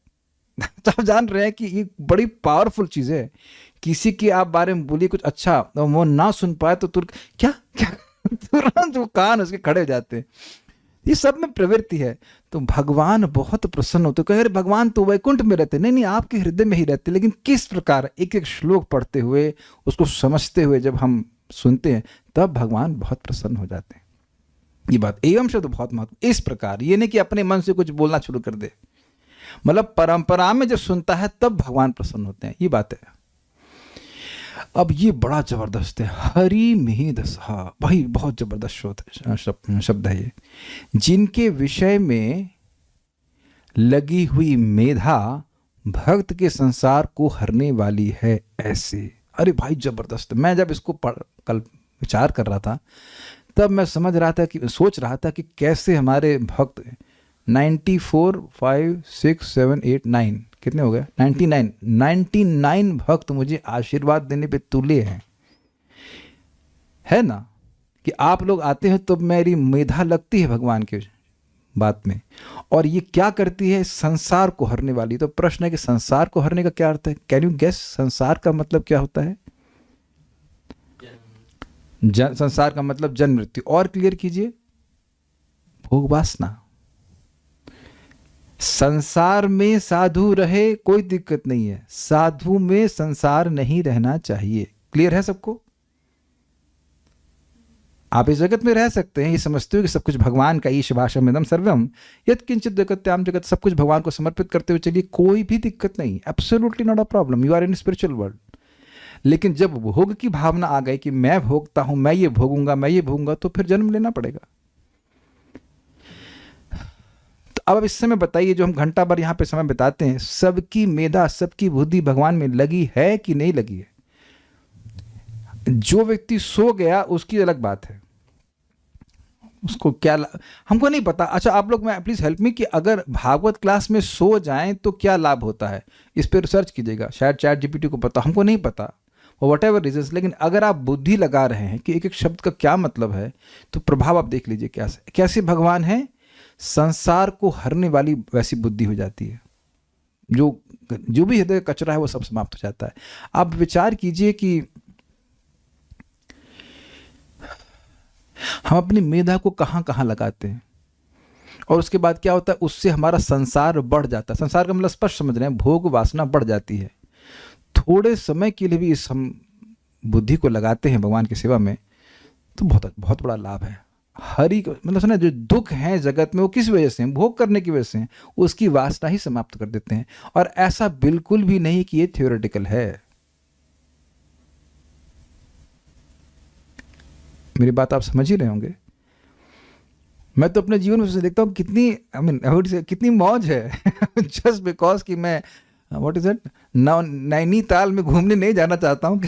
तो आप जान रहे हैं कि ये बड़ी पावरफुल चीज है। किसी के आप बारे में बोलिए कुछ अच्छा और वो ना सुन पाए तो क्या क्या तुरंत वो कान उसके खड़े हो जाते हैं। ये सब में प्रवृत्ति है। तो भगवान बहुत प्रसन्न होते, कहे भगवान तो वैकुंठ में रहते, नहीं नहीं आपके हृदय में ही रहते। लेकिन किस प्रकार एक एक श्लोक पढ़ते हुए उसको समझते हुए जब हम सुनते हैं तब भगवान बहुत प्रसन्न हो जाते हैं। ये बात एवं शब्द बहुत महत्व। इस प्रकार ये नहीं कि अपने मन से कुछ बोलना शुरू कर दे, मतलब परंपरा में जब सुनता है तब भगवान प्रसन्न होते हैं, ये बात है। अब ये बड़ा जबरदस्त है, हरि मिहिदसहा, भाई बहुत जबरदस्त शब्द है ये। जिनके विषय में लगी हुई मेधा भक्त के संसार को हरने वाली है ऐसे। अरे भाई जबरदस्त। मैं जब इसको कल विचार कर रहा था तब मैं समझ रहा था कि सोच रहा था कि कैसे हमारे भक्त 94, 5, 6, 7, 8, 9 कितने हो गए? 99 भक्त मुझे आशीर्वाद देने पे तुले हैं, है ना? कि आप लोग आते हैं तो मेरी मेधा लगती है भगवान के बात में। और ये क्या करती है? संसार को हरने वाली। तो प्रश्न है कि संसार को हरने का क्या अर्थ है? कैन यू गेस संसार का मतलब क्या होता है? संसार का मतलब जन्म मृत्यु। और क्लियर कीजिए, भोग वासना। संसार में साधु रहे कोई दिक्कत नहीं है, साधु में संसार नहीं रहना चाहिए। क्लियर है सबको? आप इस जगत में रह सकते हैं, ये समझते हो कि सब कुछ भगवान का, ईश भाषम इदम सर्वम यत् किंचित जगत्याम जगत, सब कुछ भगवान को समर्पित करते हुए चलिए, कोई भी दिक्कत नहीं, absolutely not a problem, you are in spiritual world. लेकिन जब भोग की भावना आ गई कि मैं भोगता हूं, मैं ये भोगूंगा, मैं ये भोगूंगा, तो फिर जन्म लेना पड़ेगा। तो अब इस समय बताइए, जो हम घंटा भर यहाँ पे समय बिताते हैं, सबकी मेधा, सबकी बुद्धि भगवान में लगी है कि नहीं लगी है? जो व्यक्ति सो गया उसकी अलग बात है, उसको क्या हमको नहीं पता। अच्छा आप लोग, मैं प्लीज हेल्प मी, कि अगर भागवत क्लास में सो जाएं तो क्या लाभ होता है? इस पर रिसर्च कीजिएगा, शायद चैट जीपीटी को पता, हमको नहीं पता, वट एवर रीजंस। लेकिन अगर आप बुद्धि लगा रहे हैं कि एक एक शब्द का क्या मतलब है, तो प्रभाव आप देख लीजिए कैसे भगवान है। संसार को हरने वाली वैसी बुद्धि हो जाती है, जो भी हृदय कचरा है वो सब समाप्त हो जाता है। आप विचार कीजिए कि हम अपनी मेधा को कहाँ कहाँ लगाते हैं, और उसके बाद क्या होता है? उससे हमारा संसार बढ़ जाता है। संसार का मतलब स्पष्ट समझ रहे हैं, भोग वासना बढ़ जाती है। थोड़े समय के लिए भी इस हम बुद्धि को लगाते हैं भगवान की सेवा में, तो बहुत बहुत बड़ा लाभ है। हरि को मतलब सुना, जो दुख है जगत में वो किस वजह से हैं? भोग करने की वजह से हैं। उसकी वासना ही समाप्त कर देते हैं। और ऐसा बिल्कुल भी नहीं कि ये थ्योरेटिकल है। मेरी बात आप समझ ही रहे होंगे। मैं तो अपने जीवन में देखता हूँ कितनी कितनी मौज है जस्ट बिकॉज कि मैं व्हाट इज इट नैनीताल में घूमने नहीं जाना चाहता हूँ।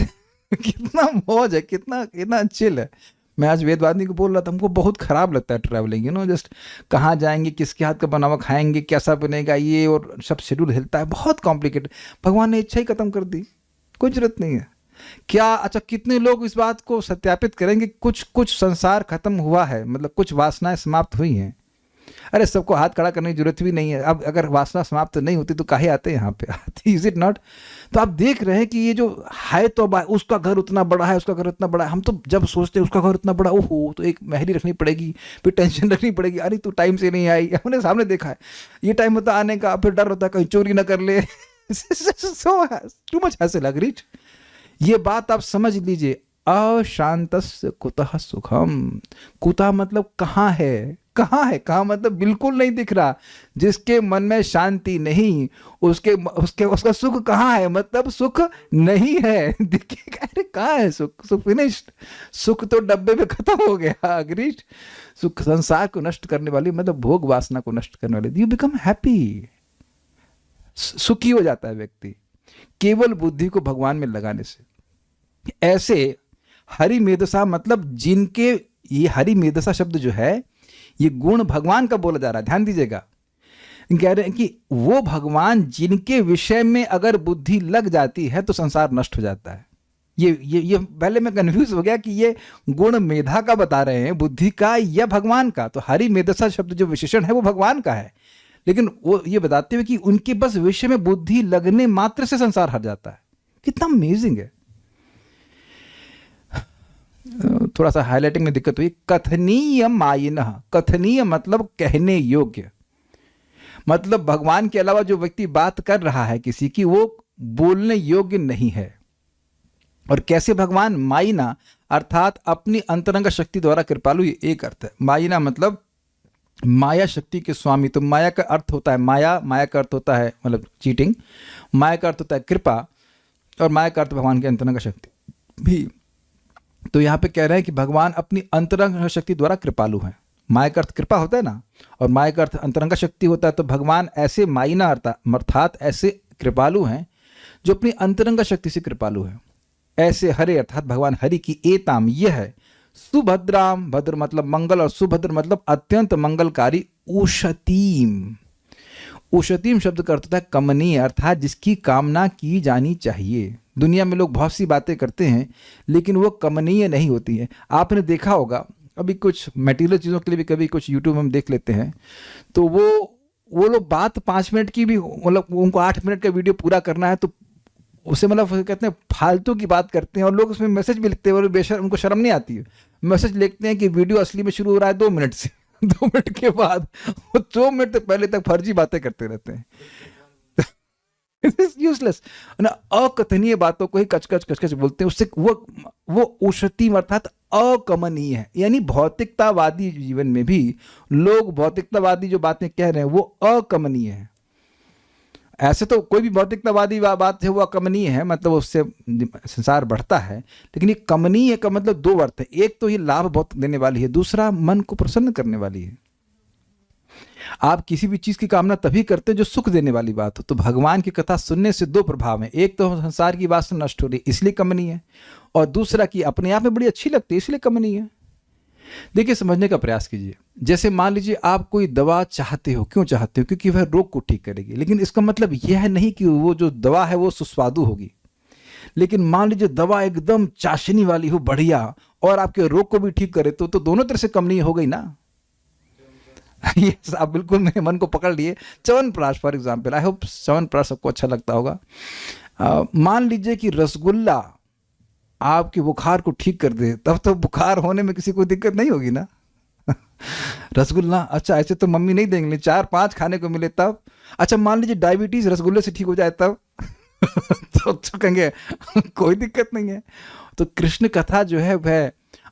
कितना मौज है, कितना चिल है। मैं आज वेदवादी को बोल रहा था, हमको बहुत खराब लगता है ट्रैवलिंग, जस्ट कहाँ जाएंगे, किसके हाथ का बना हुआ खाएंगे, कैसा बनेगा, ये और सब शेड्यूल हिलता है, बहुत कॉम्प्लिकेटेड। भगवान ने इच्छा ही खत्म कर दी, कोई जरूरत नहीं है। क्या अच्छा कितने लोग इस बात को सत्यापित करेंगे कुछ संसार खत्म हुआ है, मतलब कुछ वासनाएं समाप्त हुई हैं? अरे सबको हाथ खड़ा करने की जरूरत भी नहीं है। अब अगर वासना समाप्त नहीं होती तो काहे आते यहाँ पे आते? Is it not? तो आप देख रहे हैं कि ये जो है, तो उसका घर उतना बड़ा है, उसका घर उतना बड़ा है। हम तो जब सोचते हैं उसका घर उतना बड़ा, ओहो तो एक मेहरी रखनी पड़ेगी, फिर टेंशन रखनी पड़ेगी, अरे तू टाइम से नहीं आई। हमने सामने देखा है, ये टाइम होता आने का, फिर डर होता है कहीं चोरी ना कर ले। Too much hassle, agreed. ये बात आप समझ लीजिए। अशांतस्य कुतः सुखम। कुतः मतलब कहाँ है, कहाँ है, कहाँ मतलब बिल्कुल नहीं दिख रहा। जिसके मन में शांति नहीं, उसके उसके उसका सुख कहाँ है, मतलब सुख नहीं है। देखिए अरे कहाँ है सुख, सुख फिनिश्ड, सुख तो डब्बे में खत्म हो गया। अग्रीड। सुख संसार को नष्ट करने वाली, मतलब भोग वासना को नष्ट करने वाली। यू बिकम हैप्पी, सुखी हो जाता है व्यक्ति केवल बुद्धि को भगवान में लगाने से। ऐसे हरि मेधसा, मतलब जिनके, ये हरि मेधसा शब्द जो है ये गुण भगवान का बोला जा रहा है, ध्यान दीजिएगा। कह रहे हैं कि वो भगवान जिनके विषय में अगर बुद्धि लग जाती है तो संसार नष्ट हो जाता है। ये पहले मैं कंफ्यूज हो गया कि ये गुण मेधा का बता रहे हैं, बुद्धि का या भगवान का। तो हरि मेधसा शब्द जो विशेषण है वो भगवान का है, लेकिन वो ये बताते हुए कि उनके बस विषय में बुद्धि लगने मात्र से संसार हट जाता है। कितना अमेजिंग है। थोड़ा सा हाईलाइटिंग में दिक्कत हुई। कथनीय मायिनः, कथनीय मतलब कहने योग्य, मतलब भगवान के अलावा जो व्यक्ति बात कर रहा है किसी की, वो बोलने योग्य नहीं है। और कैसे भगवान? मायिना अर्थात अपनी अंतरंग शक्ति द्वारा कृपालु, ये एक अर्थ है। मायिना मतलब माया शक्ति के स्वामी। तो माया का अर्थ होता है माया, माया का अर्थ होता है मतलब चीटिंग, माया का अर्थ होता है कृपा, और माया का अर्थ भगवान की अंतरंग शक्ति भी। तो यहाँ पे कह रहे हैं कि भगवान अपनी अंतरंग शक्ति द्वारा कृपालु हैं। माया का अर्थ कृपा होता है ना, और माया का अर्थ अंतरंग शक्ति होता है। तो भगवान ऐसे मायिना अर्थात ऐसे कृपालु हैं जो अपनी अंतरंग शक्ति से कृपालु हैं। ऐसे हरे अर्थात भगवान हरि की एताम, यह है सुभद्राम, भद्र मतलब मंगल और सुभद्र मतलब अत्यंत मंगलकारी, उशतीम। उशतीम शब्द का अर्थ होता है कमनीय, अर्थात जिसकी कामना की जानी चाहिए। दुनिया में लोग बहुत सी बातें करते हैं लेकिन वो कमनीय नहीं होती है। आपने देखा होगा अभी कुछ मटेरियल चीज़ों के लिए भी कभी कुछ यूट्यूब में हम देख लेते हैं, तो वो लोग बात 5 मिनट की भी, मतलब उनको 8 मिनट का वीडियो पूरा करना है तो उसे मतलब कहते हैं फालतू की बात करते हैं। और लोग उसमें मैसेज भी लिखते हैं और बेशर्म, उनको शर्म नहीं आती है। मैसेज लिखते हैं कि वीडियो असली में शुरू हो रहा है 2 मिनट से, 2 मिनट के बाद वो 2 मिनट तक पहले तक फर्जी बातें करते रहते हैं। यूजलेस ना, अकथनीय बातों को ही कचकच कचकच बोलते हैं। उससे वो उशती अर्थात अकमनीय है। यानी भौतिकतावादी जीवन में भी लोग भौतिकतावादी जो बातें कह रहे हैं वो अकमनीय है। ऐसे तो कोई भी भौतिकतावादी बात है वो अकमनीय है, मतलब उससे संसार बढ़ता है। लेकिन ये कमनीय का मतलब 2 अर्थ है। एक तो ये लाभ बहुत देने वाली है, दूसरा मन को प्रसन्न करने वाली है। आप किसी भी चीज की कामना तभी करते हैं जो सुख देने वाली बात हो। तो भगवान की कथा सुनने से 2 प्रभाव हैं। एक तो संसार की वासना नष्ट हो रही इसलिए कमनीय है, और दूसरा कि अपने आप में बड़ी अच्छी लगती है इसलिए कमनीय है। देखिए समझने का प्रयास कीजिए। जैसे मान लीजिए आप कोई दवा चाहते हो, क्यों चाहते हो? क्योंकि वह रोग को ठीक करेगी। लेकिन इसका मतलब यह नहीं कि वो जो दवा है वो सुस्वादु होगी। लेकिन मान लीजिए दवा एकदम चाशनी वाली हो, बढ़िया, और आपके रोग को भी ठीक करे, तो दोनों तरह से कमनीय हो गई ना। ये आप बिल्कुल मेरे मन को पकड़ लिए। Chyawanprash for example, I hope chyawanprash सबको अच्छा लगता होगा। मान लीजिए कि रसगुल्ला आपके बुखार को ठीक कर दे, तब तो बुखार होने में किसी को दिक्कत नहीं होगी ना। रसगुल्ला, अच्छा ऐसे तो मम्मी नहीं देंगे, 4-5 खाने को मिले तब। अच्छा मान लीजिए डायबिटीज रसगुल्ले से ठीक हो जाए तब तो कहेंगे कोई दिक्कत नहीं है। तो कृष्ण कथा जो है वह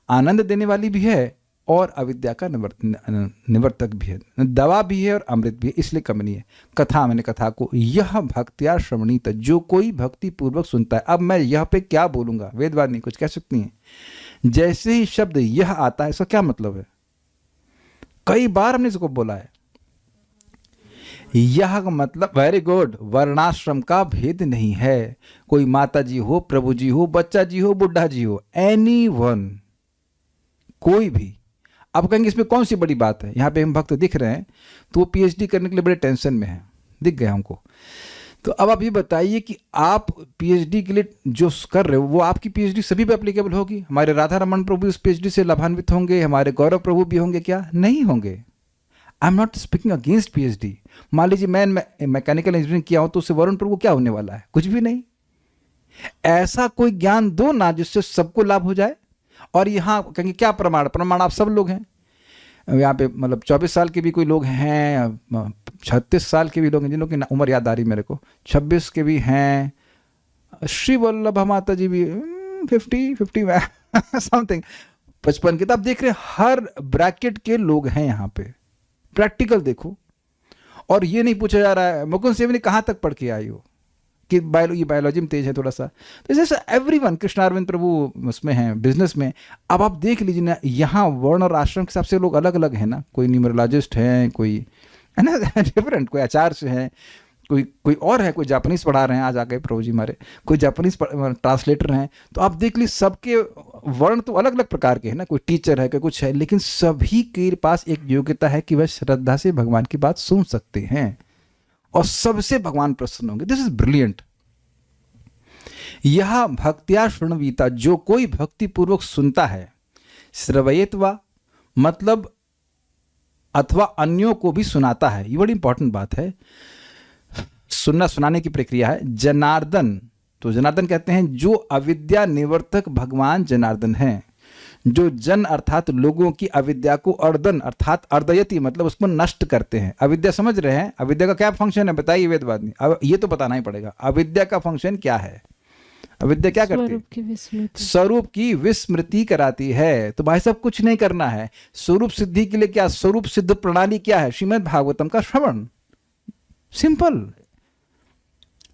आनंद देने वाली भी है और अविद्या का निवर्तक भी है, दवा भी है और अमृत भी है, इसलिए कमनीय है। कथा मैंने कथा को, यह भक्त्या श्रवणीत, जो कोई भक्ति पूर्वक सुनता है। अब मैं यह पे क्या बोलूंगा, वेदवाणी कुछ कह सकती हैं। जैसे ही शब्द यह आता है, इसका क्या मतलब है? कई बार हमने इसको बोला है। यह मतलब वेरी गुड, वर्णाश्रम का भेद नहीं है। कोई माता जी हो, प्रभु जी हो, बच्चा जी हो, बुढ़ा जी हो, एनीवन, कोई भी। आप कहेंगे इसमें कौन सी बड़ी बात है? यहाँ पे हम भक्त दिख रहे हैं तो वो पीएचडी करने के लिए बड़े टेंशन में है, दिख गए हमको। तो अब आप ये बताइए कि आप पीएचडी के लिए जो कर रहे हो वो आपकी पीएचडी सभी पे एप्लीकेबल होगी? हमारे राधा रमन प्रभु इस पीएचडी से लाभान्वित होंगे, हमारे गौरव प्रभु भी होंगे क्या? नहीं होंगे। I am not speaking against PhD. मान लीजिए मैं मैकेनिकल इंजीनियरिंग किया हूं तो उससे वरुण प्रभु क्या होने वाला है? कुछ भी नहीं। ऐसा कोई ज्ञान दो ना जिससे सबको लाभ हो जाए। और यहाँ कहेंगे क्या प्रमाण? प्रमाण आप सब लोग हैं यहाँ पे, मतलब 24 साल के भी कोई लोग हैं, 36 साल के भी लोग हैं, जिन लोगों की उम्र याद आ रही मेरे को, 26 के भी हैं, श्री वल्लभ माता जी भी 50 समथिंग 55 के। तो आप देख रहे हैं हर ब्रैकेट के लोग हैं यहाँ पे। प्रैक्टिकल देखो, और ये नहीं पूछा जा रहा है मुकुंद सेवनी कहाँ तक पढ़ के आई हो, कि ये बायोलॉजी में तेज है थोड़ा सा, तो जैसे एवरीवन, कृष्णारविंद प्रभु उसमें हैं, बिजनेस में। अब आप देख लीजिए ना, यहाँ वर्ण और आश्रम के हिसाब से लोग अलग अलग हैं ना, कोई न्यूमरोलॉजिस्ट हैं, कोई है ना डिफरेंट, कोई आचार्य हैं, कोई और है, कोई जापानीज पढ़ा रहे हैं, आज आ गए प्रभु जी हमारे, कोई जापानीज ट्रांसलेटर हैं। तो आप देख लीजिए सबके वर्ण तो अलग अलग प्रकार के हैं ना, कोई टीचर है, कोई कुछ है, लेकिन सभी के पास एक योग्यता है कि वह श्रद्धा से भगवान की बात सुन सकते हैं और सबसे भगवान प्रसन्न होंगे। This is brilliant. यह भक्त्या शृण्वीता, जो कोई भक्ति पूर्वक सुनता है, श्रवयेत्वा मतलब अथवा अन्यों को भी सुनाता है, ये बड़ी इंपॉर्टेंट बात है। सुनना, सुनाने की प्रक्रिया है। जनार्दन, तो जनार्दन कहते हैं जो अविद्या निवर्तक भगवान जनार्दन हैं, जो जन अर्थात लोगों की अविद्या को अर्दन अर्थात अर्दयति मतलब उसको नष्ट करते हैं। अविद्या समझ रहे हैं, अविद्या का क्या फंक्शन है बताइए वेदवादी, अब ये तो बताना ही पड़ेगा। अविद्या का फंक्शन क्या है? अविद्या क्या करती है? स्वरूप की विस्मृति कराती है। तो भाई साहब कुछ नहीं करना है, स्वरूप सिद्धि के लिए क्या, स्वरूप सिद्ध प्रणाली क्या है? श्रीमद् भागवतम का श्रवण। Simple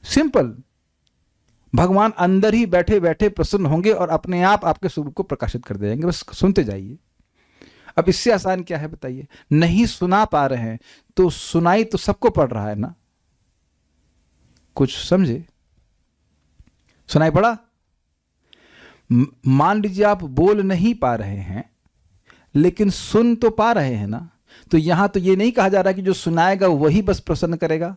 simple. भगवान अंदर ही बैठे बैठे प्रसन्न होंगे और अपने आप आपके स्वरूप को प्रकाशित कर देंगे, बस सुनते जाइए। अब इससे आसान क्या है बताइए? नहीं सुना पा रहे हैं तो सुनाई तो सबको पड़ रहा है ना, कुछ समझे? सुनाई पड़ा? मान लीजिए आप बोल नहीं पा रहे हैं लेकिन सुन तो पा रहे हैं ना, तो यहां तो ये नहीं कहा जा रहा कि जो सुनाएगा वही बस प्रसन्न करेगा।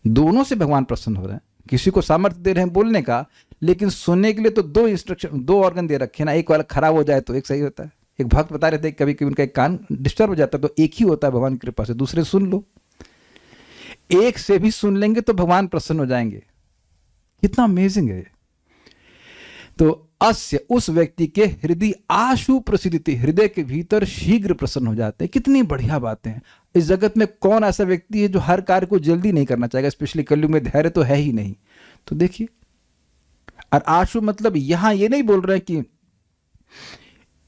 दोनों से भगवान प्रसन्न हो रहे हैं। किसी को सामर्थ्य दे रहे हैं बोलने का, लेकिन सुनने के लिए तो दो इंस्ट्रक्शन, दो ऑर्गन दे रखे हैं ना, एक वाला खराब हो जाए तो एक सही होता है। एक भक्त बता रहे थे कभी कभी उनका एक कान डिस्टर्ब हो जाता है तो एक ही होता है भगवान की कृपा से, दूसरे सुन लो। एक से भी सुन लेंगे तो भगवान प्रसन्न हो जाएंगे। कितना अमेजिंग है। तो अस्य उस व्यक्ति के हृदय आशु प्रसिद्धि, हृदय के भीतर शीघ्र प्रसन्न हो जाते हैं। कितनी बढ़िया बातें हैं। इस जगत में कौन ऐसा व्यक्ति है जो हर कार्य को जल्दी नहीं करना चाहेगा? स्पेशली कलयुग में धैर्य तो है ही नहीं। तो देखिए, और आशु मतलब यहां ये नहीं बोल रहे हैं कि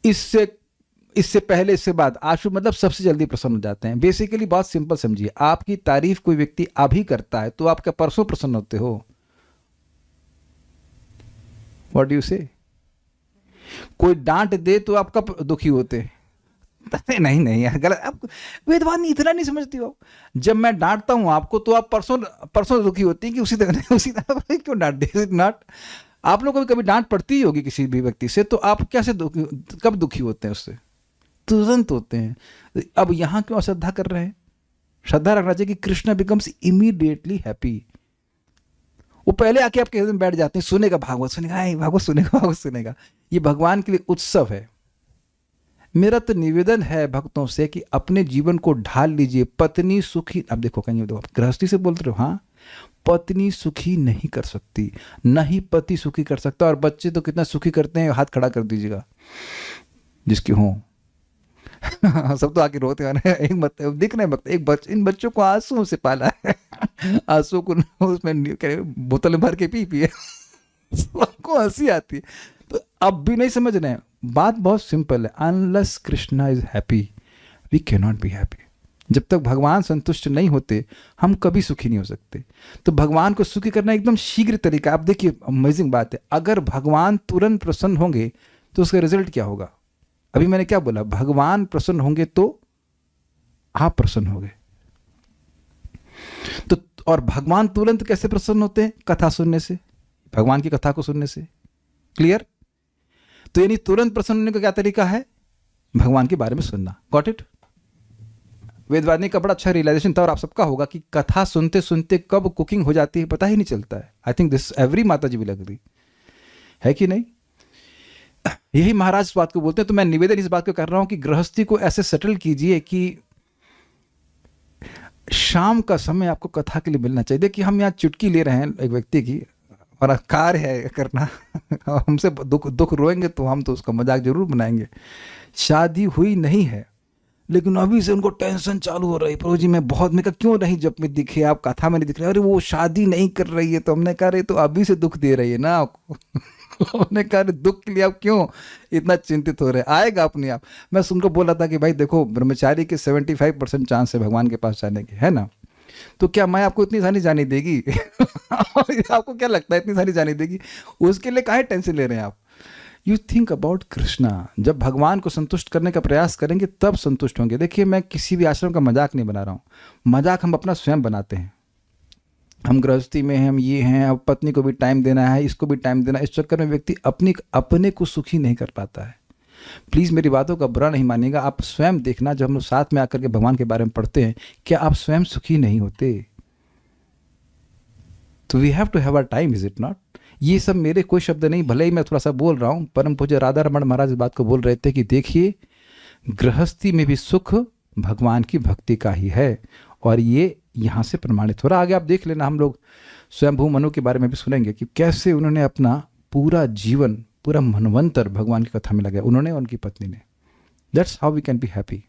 इससे पहले इससे बाद, आशु मतलब सबसे जल्दी प्रसन्न हो जाते हैं। बेसिकली बहुत सिंपल समझिए, आपकी तारीफ कोई व्यक्ति अभी करता है तो आप क्या परसों प्रसन्न होते हो? व्हाट डू यू से? कोई डांट दे तो आप कब दुखी होते? नहीं यार, गलत। आप वेदवादी इतना नहीं समझती हो। जब मैं डांटता हूं आपको तो आप परसों दुखी होती है कि उसी तरह क्यों डांट दे? नॉट। आप लोगों को कभी डांट पड़ती ही होगी किसी भी व्यक्ति से, तो आप कैसे कब दुखी होते हैं? उससे तुरंत होते हैं। अब यहां क्यों अश्रद्धा कर रहे हैं? श्रद्धा रखना चाहिए कि कृष्णा बिकम्स इमीडिएटली हैप्पी। वो पहले आके आपके हृदय में बैठ जाते हैं, सुनेगा भागवत, भागवत सुनेगा। ये भगवान के लिए उत्सव है। मेरा तो निवेदन है भक्तों से कि अपने जीवन को ढाल लीजिए। पत्नी सुखी, अब देखो कहीं देखो, आप गृहस्थी से बोलते रहो, हाँ, पत्नी सुखी नहीं कर सकती, न ही पति सुखी कर सकता। और बच्चे तो कितना सुखी करते हैं, हाथ खड़ा कर दीजिएगा जिसकी हो। सब तो आके रोते हैं। एक दिख रहे एक इन बच्चों को आंसू से पाला है। आंसू को उसमें बोतल में भर के पिए सबको हंसी आती है। तो अब भी नहीं समझ रहे हैं। बात बहुत सिंपल है। Unless Krishna is happy we can not be happy. जब तक भगवान संतुष्ट नहीं होते हम कभी सुखी नहीं हो सकते। तो भगवान को सुखी करना एकदम शीघ्र तरीका। आप देखिए, अमेजिंग बात है। अगर भगवान तुरंत प्रसन्न होंगे तो उसका रिजल्ट क्या होगा? अभी मैंने क्या बोला? भगवान प्रसन्न होंगे तो आप प्रसन्न होंगे। तो और भगवान तुरंत कैसे प्रसन्न होते हैं? कथा सुनने से, भगवान की कथा को सुनने से। क्लियर? तो यानी तुरंत प्रसन्न होने का क्या तरीका है? भगवान के बारे में सुनना। Got it? वेदवादी का बड़ा अच्छा रियलाइजेशन था और आप सबका होगा कि कथा सुनते सुनते कब कुकिंग हो जाती है पता ही नहीं चलता है। आई थिंक दिस एवरी माता जी विल एग्री, है कि नहीं? यही महाराज इस बात को बोलते हैं। तो मैं निवेदन इस बात को कर रहा हूं कि गृहस्थी को ऐसे सेटल कीजिए कि शाम का समय आपको कथा के लिए मिलना चाहिए। देखिए, हम यहाँ चुटकी ले रहे हैं एक व्यक्ति की और कार्य है करना। हमसे दुख रोएंगे तो हम तो उसका मजाक जरूर बनाएंगे। शादी हुई नहीं है लेकिन अभी से उनको टेंशन चालू हो रही है। प्रभु जी मैं कहा क्यों नहीं जब में दिखे, आप कथा में नहीं दिख रहे। अरे वो शादी नहीं कर रही है। तो हमने कहा रहे तो अभी से दुख दे रही है ना आपको। उन्होंने कहा "अरे, दुख के लिए आप क्यों इतना चिंतित हो रहे हैं, आएगा अपने आप। मैं उनको बोला था कि भाई देखो, ब्रह्मचारी के 75% चांस है भगवान के पास जाने के, है ना, तो क्या मैं आपको इतनी सारी जाने देगी आपको क्या लगता है इतनी सारी जाने देगी? उसके लिए काहे टेंशन ले रहे हैं आप? You think about Krishna. जब भगवान को संतुष्ट करने का प्रयास करेंगे तब संतुष्ट होंगे। देखिए, मैं किसी भी आश्रम का मजाक नहीं बना रहा हूँ, मजाक हम अपना स्वयं बनाते हैं। हम गृहस्थी में हैं, हम ये हैं, अब पत्नी को भी टाइम देना है, इसको भी टाइम देना है, इस चक्कर में व्यक्ति अपने को सुखी नहीं कर पाता है। प्लीज़ मेरी बातों का बुरा नहीं मानिएगा, आप स्वयं देखना, जब हम लोग साथ में आकर के भगवान के बारे में पढ़ते हैं, क्या आप स्वयं सुखी नहीं होते? तो we have to have our time, is it not? ये सब मेरे कोई शब्द नहीं, भले ही मैं थोड़ा सा बोल रहा हूँ। परम पूज्य राधा रमण महाराज इस बात को बोल रहे थे कि देखिए, गृहस्थी में भी सुख भगवान की भक्ति का ही है, और ये यहाँ से प्रमाणित हो रहा। आगे आप देख लेना, हम लोग स्वयंभू मनु के बारे में भी सुनेंगे कि कैसे उन्होंने अपना पूरा जीवन, पूरा मनवंतर भगवान की कथा में लगाया, उन्होंने और उनकी पत्नी ने। That's how we can be happy.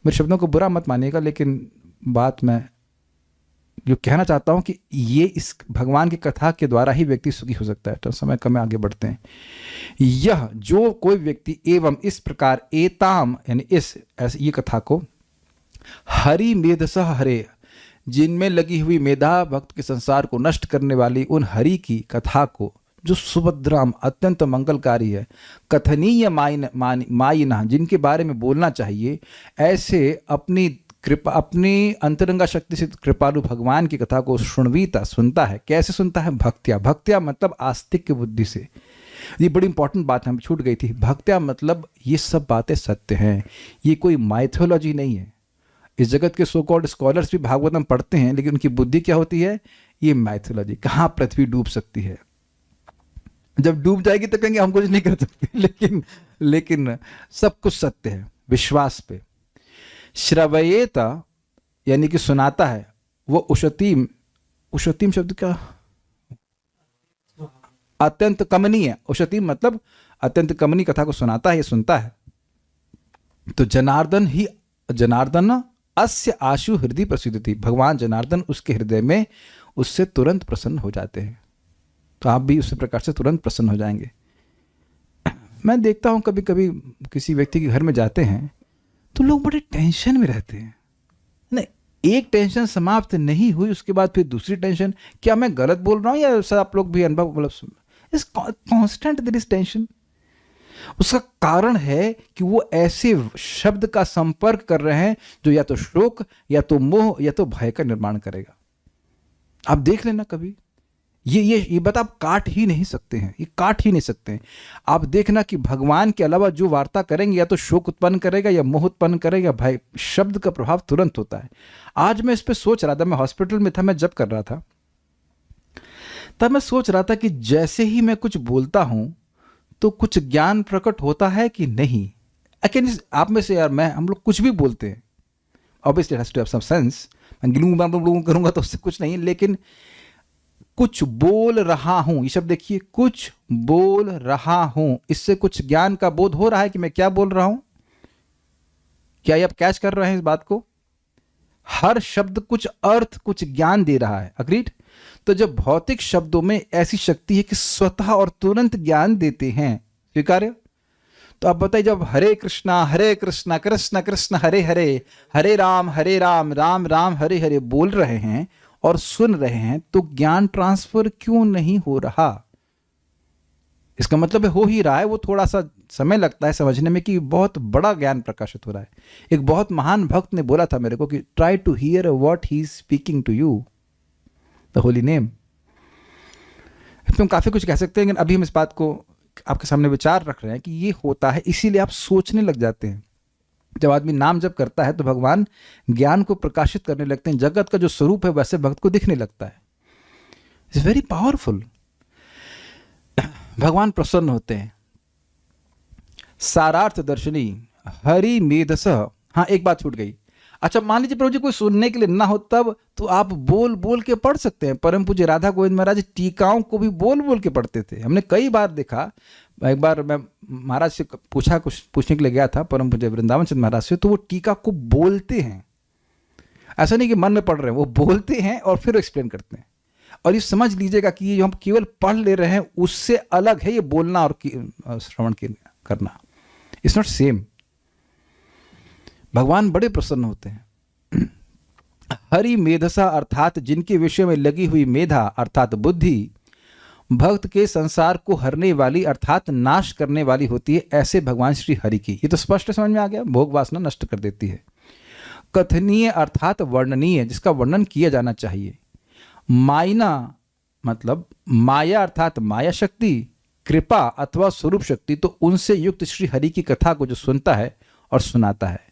मेरे शब्दों को बुरा मत मानिएगा, लेकिन बात मैं जो कहना चाहता हूँ कि ये इस भगवान की कथा के द्वारा ही व्यक्ति सुखी हो सकता है। तो समय कम है, आगे बढ़ते हैं। यह जो कोई व्यक्ति एवं इस प्रकार एताम यानी इस ऐसे ये कथा को हरि मेधसह हरे, जिनमें लगी हुई मेधा भक्त के संसार को नष्ट करने वाली उन हरि की कथा को, जो सुभद्राम अत्यंत मंगलकारी है, कथनीय मायिना जिनके बारे में बोलना चाहिए, ऐसे अपनी कृपा, अपनी अंतरंगा शक्ति से कृपालु भगवान की कथा को शुणवीता सुनता है। कैसे सुनता है? भक्त्या। भक्त्या मतलब आस्तिक की बुद्धि से। ये बड़ी इंपॉर्टेंट बात हमें छूट गई थी। भक्त्या मतलब ये सब बातें सत्य हैं, ये कोई माइथोलॉजी नहीं है। इस जगत के सो कॉल्ड स्कॉलर्स भी भागवतम पढ़ते हैं, लेकिन उनकी बुद्धि क्या होती है? ये माइथोलॉजी। कहाँ पृथ्वी डूब सकती है? जब डूब जाएगी तो कहेंगे हम कुछ नहीं कर सकते, लेकिन सब कुछ सत्य है विश्वास पे। श्रवयेता यानी कि सुनाता है, वो उशतीम, उशतीम शब्द क्या? अत्यंत कमनीय। उशतीम मतलब अत्यंत कमनीय कथा को सुनाता है, ये सुनता है। तो जनार्दन अस्य आशु हृदय प्रसिद्धति, भगवान जनार्दन उसके हृदय में उससे तुरंत प्रसन्न हो जाते हैं। तो आप भी उसी प्रकार से तुरंत प्रसन्न हो जाएंगे। मैं देखता हूं कभी कभी किसी व्यक्ति के घर में जाते हैं तो लोग बड़े टेंशन में रहते हैं। नहीं, एक टेंशन समाप्त नहीं हुई उसके बाद फिर दूसरी टेंशन। क्या मैं गलत बोल रहा हूं या सब आप लोग भी अनुभव, मतलब इस कांस्टेंट देयर इज टेंशन? उसका कारण है कि वो ऐसे शब्द का संपर्क कर रहे हैं जो या तो शोक, या तो मोह, या तो भय का निर्माण करेगा। आप देख लेना कभी, ये बात आप काट ही नहीं सकते हैं, ये काट ही नहीं सकते हैं। आप देखना कि भगवान के अलावा जो वार्ता करेंगे या तो शोक उत्पन्न करेगा या मोह उत्पन्न करेगा। भाई, शब्द का प्रभाव तुरंत होता है। आज मैं इस पे सोच रहा था, मैं हॉस्पिटल में था, मैं जब कर रहा था, तब मैं सोच रहा था कि जैसे ही मैं कुछ बोलता हूं तो कुछ ज्ञान प्रकट होता है कि नहीं। आप में से यार, हम लोग कुछ भी बोलते हैं, obviously it has to have some sense. मैं गिलूंगा करूंगा तो उससे कुछ नहीं, लेकिन कुछ बोल रहा हूं, ये शब्द देखिए, कुछ बोल रहा हूं, इससे कुछ ज्ञान का बोध हो रहा है कि मैं क्या बोल रहा हूं। क्या ये आप कैच कर रहे हैं इस बात को? हर शब्द कुछ अर्थ, कुछ ज्ञान दे रहा है। अग्रीड? तो जब भौतिक शब्दों में ऐसी शक्ति है कि स्वतः और तुरंत ज्ञान देते हैं, स्वीकार्य? तो आप बताइए, जब हरे कृष्णा कृष्ण कृष्ण हरे हरे, हरे राम राम राम हरे हरे बोल रहे हैं और सुन रहे हैं, तो ज्ञान ट्रांसफर क्यों नहीं हो रहा? इसका मतलब है हो ही रहा है, वो थोड़ा सा समय लगता है समझने में कि बहुत बड़ा ज्ञान प्रकाशित हो रहा है। एक बहुत महान भक्त ने बोला था मेरे को कि try to hear what he is speaking to you, the holy name. तुम काफी कुछ कह सकते हैं, लेकिन अभी हम इस बात को आपके सामने विचार रख रहे हैं कि ये होता है, इसीलिए आप सोचने लग जाते हैं। जब आदमी नाम जप करता है तो भगवान ज्ञान को प्रकाशित करने लगते हैं, जगत का जो स्वरूप है वैसे भक्त को दिखने लगता है। It's very powerful. भगवान प्रसन्न होते हैं। सारार्थ दर्शनी हरि मेधस। हाँ, एक बात छूट गई। अच्छा, मान लीजिए प्रभु जी कोई सुनने के लिए ना हो, तब तो आप बोल बोल के पढ़ सकते हैं। परम पूज्य राधा गोविंद महाराज टीकाओं को भी बोल बोल के पढ़ते थे। हमने कई बार देखा। एक बार मैं महाराज से कुछ पूछने के लिए गया था, परम पूज्य वृंदावन चंद्र महाराज से, तो वो टीका को बोलते हैं। ऐसा नहीं कि मन में पढ़ रहे हैं, वो बोलते हैं और फिर एक्सप्लेन करते हैं। और ये समझ लीजिएगा कि ये जो हम केवल पढ़ ले रहे हैं उससे अलग है ये बोलना और श्रवण करना। It's not same. भगवान बड़े प्रसन्न होते हैं। हरि मेधसा अर्थात जिनके विषय में लगी हुई मेधा अर्थात बुद्धि भक्त के संसार को हरने वाली अर्थात नाश करने वाली होती है, ऐसे भगवान श्री हरि की। ये तो स्पष्ट समझ में आ गया, भोग वासना नष्ट कर देती है। कथनीय अर्थात वर्णनीय, जिसका वर्णन किया जाना चाहिए। मायना मतलब माया अर्थात माया शक्ति, कृपा अथवा स्वरूप शक्ति, तो उनसे युक्त श्री हरि की कथा को जो सुनता है और सुनाता है।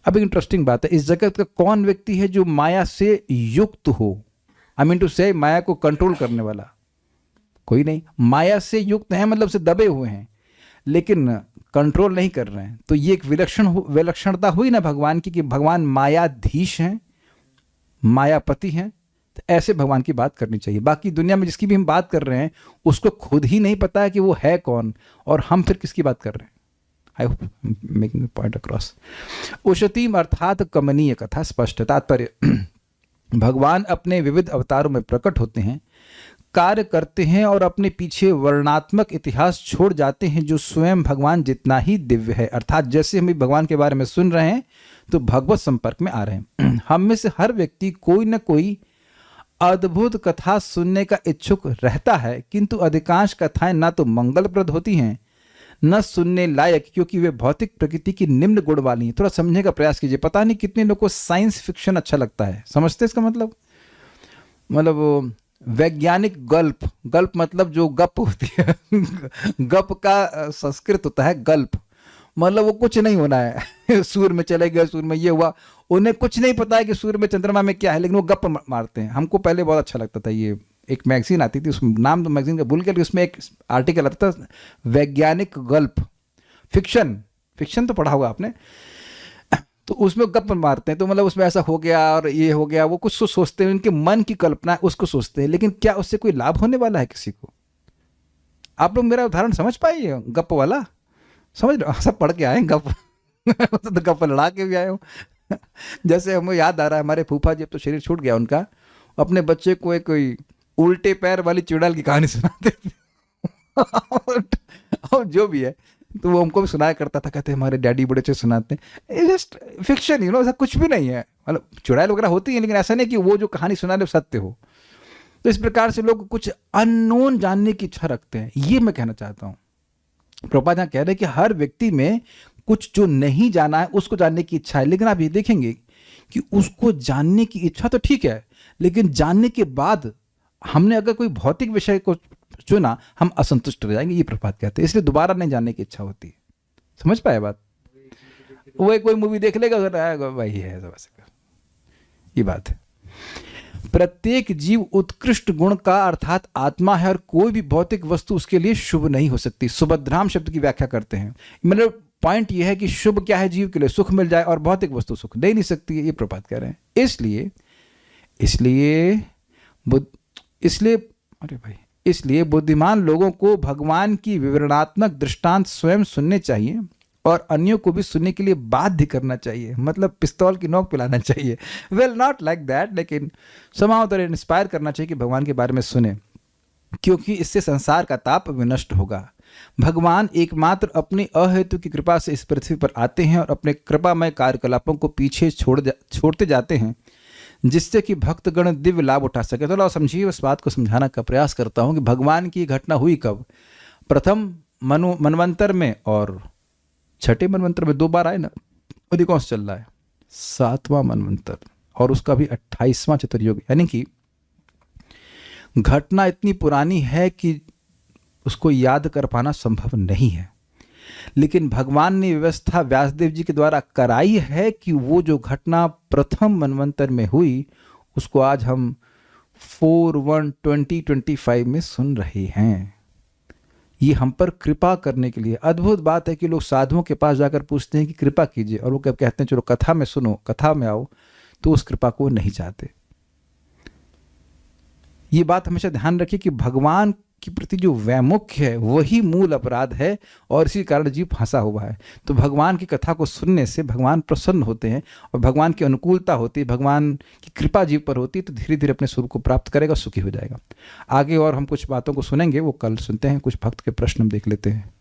अब एक इंटरेस्टिंग बात है, इस जगत का कौन व्यक्ति है जो माया से युक्त हो? आई मीन टू से माया को कंट्रोल करने वाला कोई नहीं। माया से युक्त है मतलब से दबे हुए हैं लेकिन कंट्रोल नहीं कर रहे हैं। तो ये एक विलक्षणता हुई ना भगवान की, कि भगवान मायाधीश हैं, मायापति हैं। तो ऐसे भगवान की बात करनी चाहिए। बाकी दुनिया में जिसकी भी हम बात कर रहे हैं उसको खुद ही नहीं पता है कि वो है कौन, और हम फिर किसकी बात कर रहे हैं। I hope making point across. उशतीम अर्थात कमनीय कथा स्पष्ट। तात्पर्य भगवान अपने विविध अवतारों में प्रकट होते हैं, कार्य करते हैं और अपने पीछे वर्णनात्मक इतिहास छोड़ जाते हैं जो स्वयं भगवान जितना ही दिव्य है। अर्थात जैसे हम भगवान के बारे में सुन रहे हैं तो भगवत संपर्क में आ रहे हैं। हम में से हर व्यक्ति कोई न कोई अद्भुत कथा सुनने का इच्छुक रहता है, किंतु अधिकांश कथाएं ना तो मंगलप्रद होती हैं न सुनने लायक, क्योंकि वे भौतिक प्रकृति की निम्न गुण वाली हैं। थोड़ा समझने का प्रयास कीजिए। पता नहीं कितने लोगों को साइंस फिक्शन अच्छा लगता है। समझते इसका मतलब वैज्ञानिक गल्प मतलब जो गप होती है गप का संस्कृत होता है गल्प, मतलब वो कुछ नहीं होना है सूर्य में चले गए, सूर्य में ये हुआ, उन्हें कुछ नहीं पता है कि सूर्य में चंद्रमा में क्या है, लेकिन वो गप मारते हैं। हमको पहले बहुत अच्छा लगता था। ये एक मैगजीन आती थी, उस नाम तो मैगजीन का भूल गया, उसमें एक आर्टिकल आता था वैज्ञानिक गल्प, फिक्शन तो पढ़ा होगा आपने। तो उसमें गप मारते हैं, तो मतलब उसमें ऐसा हो गया और ये हो गया, वो कुछ सोचते हैं, उनके मन की कल्पना है उसको सोचते हैं, लेकिन क्या उससे कोई लाभ होने वाला है किसी को? आप लोग मेरा उदाहरण समझ पाइए गप वाला? समझ रहे? सब पढ़ के आए गप तो गप लड़ा के भी आए हो जैसे हमें याद आ रहा है, हमारे फूफा जी, अब तो शरीर छूट गया उनका, अपने बच्चे को एक कोई उल्टे पैर वाली चुड़ैल की कहानी सुनाते और जो भी है तो वो हमको भी सुनाया करता था। कहते हमारे डैडी बड़े अच्छे सुनाते हैं। जस्ट फिक्शन, ऐसा कुछ भी नहीं है। मतलब चुड़ैल वगैरह होती है, लेकिन ऐसा नहीं कि वो जो कहानी सुना रहे सत्य हो। तो इस प्रकार से लोग कुछ अननोन जानने की इच्छा रखते हैं, ये मैं कहना चाहता हूँ। प्रभुपाद यहाँ कह रहे हैं कि हर व्यक्ति में कुछ जो नहीं जाना है उसको जानने की इच्छा है, लेकिन आप ये देखेंगे कि उसको जानने की इच्छा तो ठीक है, लेकिन जानने के बाद हमने अगर कोई भौतिक विषय को चुना, हम असंतुष्ट रह जाएंगे, ये प्रभुपाद कहते हैं। इसलिए दोबारा नहीं जानने की इच्छा होती है। समझ पाए बात? वो कोई मूवी देख लेगा, वही है, ये बात है। प्रत्येक जीव उत्कृष्ट गुण का अर्थात आत्मा है, और कोई भी भौतिक वस्तु उसके लिए शुभ नहीं हो सकती। सुभद्राम शब्द की व्याख्या करते हैं, मतलब पॉइंट यह है कि शुभ क्या है? जीव के लिए सुख मिल जाए, और भौतिक वस्तु सुख दे नहीं सकती है, ये प्रभुपाद कह रहे हैं। इसलिए बुद्धिमान लोगों को भगवान की विवरणात्मक दृष्टांत स्वयं सुनने चाहिए और अन्यों को भी सुनने के लिए बाध्य करना चाहिए, मतलब पिस्तौल की नोक पिलाना चाहिए। वेल, नॉट लाइक दैट, लेकिन समाव तरह इंस्पायर करना चाहिए कि भगवान के बारे में सुने, क्योंकि इससे संसार का ताप विनष्ट होगा। भगवान एकमात्र अपनी अहेतु की कृपा से इस पृथ्वी पर आते हैं और अपने कृपामय कार्यकलापों को पीछे छोड़ते जाते हैं, जिससे कि भक्तगण दिव्य लाभ उठा सके। तो समझिए, उस बात को समझाने का प्रयास करता हूँ कि भगवान की घटना हुई कब? प्रथम मनवंतर में और छठे मनवंतर में 2 बार आए ना। और कौन सा चल रहा है? 7वां मनवंतर, और उसका भी 28वां चतुर्युग, यानी कि घटना इतनी पुरानी है कि उसको याद कर पाना संभव नहीं है। लेकिन भगवान ने व्यवस्था व्यासदेव जी के द्वारा कराई है कि वो जो घटना प्रथम मनवंतर में हुई उसको आज हम 4/1/2025 में सुन रहे हैं। ये हम पर कृपा करने के लिए। अद्भुत बात है कि लोग साधुओं के पास जाकर पूछते हैं कि कृपा कीजिए, और वो कब कहते हैं चलो कथा में सुनो, कथा में आओ, तो उस कृपा को नहीं चाहते। ये बात हमेशा ध्यान रखिए कि भगवान के प्रति जो वैमुख्य है वही मूल अपराध है, और इसी कारण जीव फंसा हुआ है। तो भगवान की कथा को सुनने से भगवान प्रसन्न होते हैं और भगवान की अनुकूलता होती है, भगवान की कृपा जीव पर होती है, तो धीरे धीरे अपने स्वरूप को प्राप्त करेगा, सुखी हो जाएगा। आगे और हम कुछ बातों को सुनेंगे, वो कल सुनते हैं। कुछ भक्त के प्रश्न हम देख लेते हैं।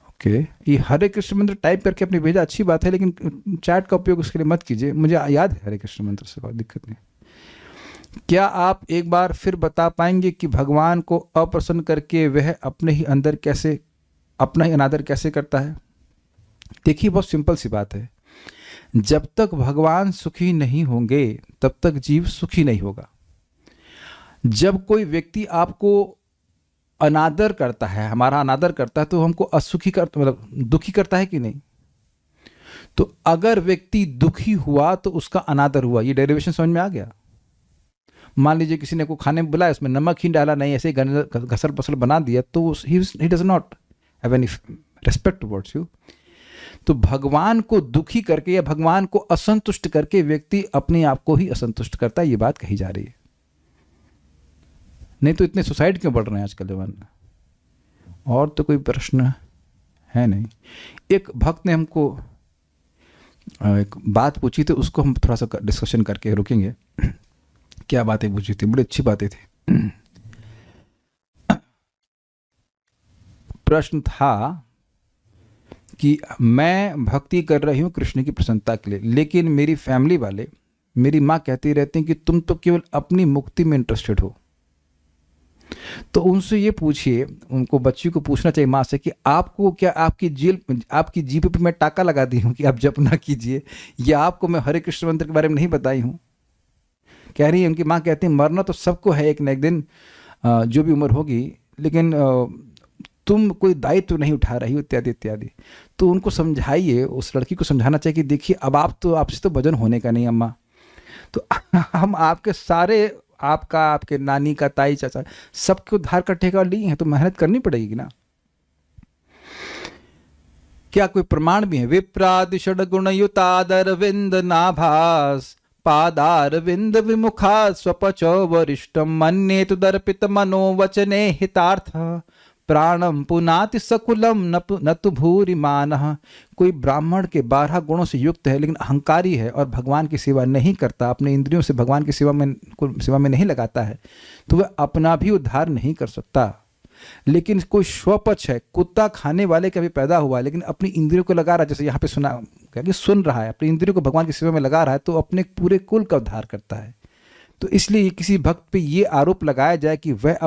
ओके, ये हरे कृष्ण मंत्र टाइप करके अपने भेजा, अच्छी बात है, लेकिन चैट का उपयोग उसके लिए मत कीजिए। मुझे याद है हरे कृष्ण मंत्र से, कोई दिक्कत नहीं। क्या आप एक बार फिर बता पाएंगे कि भगवान को अप्रसन्न करके वह अपने ही अंदर कैसे, अपना ही अनादर कैसे करता है? देखिए, बहुत सिंपल सी बात है। जब तक भगवान सुखी नहीं होंगे तब तक जीव सुखी नहीं होगा। जब कोई व्यक्ति आपको अनादर करता है, हमारा अनादर करता है, तो हमको असुखी करता, मतलब दुखी करता है कि नहीं? तो अगर व्यक्ति दुखी हुआ तो उसका अनादर हुआ। ये डेरिवेशन समझ में आ गया? मान लीजिए किसी ने को खाने में बुलाया, उसमें नमक ही डाला नहीं, ऐसे ही घसल पसल बना दिया, तो he does not have any respect towards you. तो भगवान को दुखी करके या भगवान को असंतुष्ट करके व्यक्ति अपने आप को ही असंतुष्ट करता है, ये बात कही जा रही है। नहीं तो इतने सुसाइड क्यों बढ़ रहे हैं आजकल जमाने में? और तो कोई प्रश्न है नहीं। एक भक्त ने हमको एक बात पूछी थी, उसको हम थोड़ा सा डिस्कशन करके रुकेंगे। क्या बातें पूछी थी? बड़ी अच्छी बातें थी। प्रश्न था कि मैं भक्ति कर रही हूँ कृष्ण की प्रसन्नता के लिए, लेकिन मेरी फैमिली वाले, मेरी माँ कहती रहती हैं कि तुम तो केवल अपनी मुक्ति में इंटरेस्टेड हो। तो उनसे ये पूछिए, उनको बच्ची को पूछना चाहिए माँ से कि आपको क्या आपकी जीभ पे मैं टाका लगा दी हूँ कि आप जप ना कीजिए, या आपको मैं हरे कृष्ण मंत्र के बारे में नहीं बताई हूँ? कह रही है, उनकी माँ कहती है मरना तो सबको है एक न एक दिन, जो भी उम्र होगी, लेकिन तुम कोई दायित्व नहीं उठा रही हो, इत्यादि इत्यादि। तो उनको समझाइए, उस लड़की को समझाना चाहिए कि देखिए अब आपसे तो भजन होने का नहीं अम्मा, तो हम आपके सारे, आपका, आपके नानी का, ताई चाचा, सबके उद्धार का ठेका लिए हैं, तो मेहनत करनी पड़ेगी ना। क्या कोई प्रमाण भी है? विप्रादि षड्गुणयुतादर विंद नाभास पादार विंद विमुखा स्वपचो वरिष्ठम मन्ये तु दर्पित मनोवचने हितार्थ प्राणम पुनाति सकुलम न तु भूरि मानः। कोई ब्राह्मण के 12 गुणों से युक्त है, लेकिन अहंकारी है और भगवान की सेवा नहीं करता, अपने इंद्रियों से भगवान की सेवा में नहीं लगाता है, तो वह अपना भी उद्धार नहीं कर सकता। लेकिन कोई स्वपच है, कुत्ता खाने वाले का भी पैदा हुआ है, लेकिन अपनी इंद्रियों को लगा रहा है, जैसे यहाँ पे सुन रहा है, अपनी इंद्रियों को भगवान की सेवा में लगा रहा है, तो अपने पूरे कुल का उद्धार करता है। तो इसलिए किसी भक्त पे ये आरोप लगाया जाए कि वह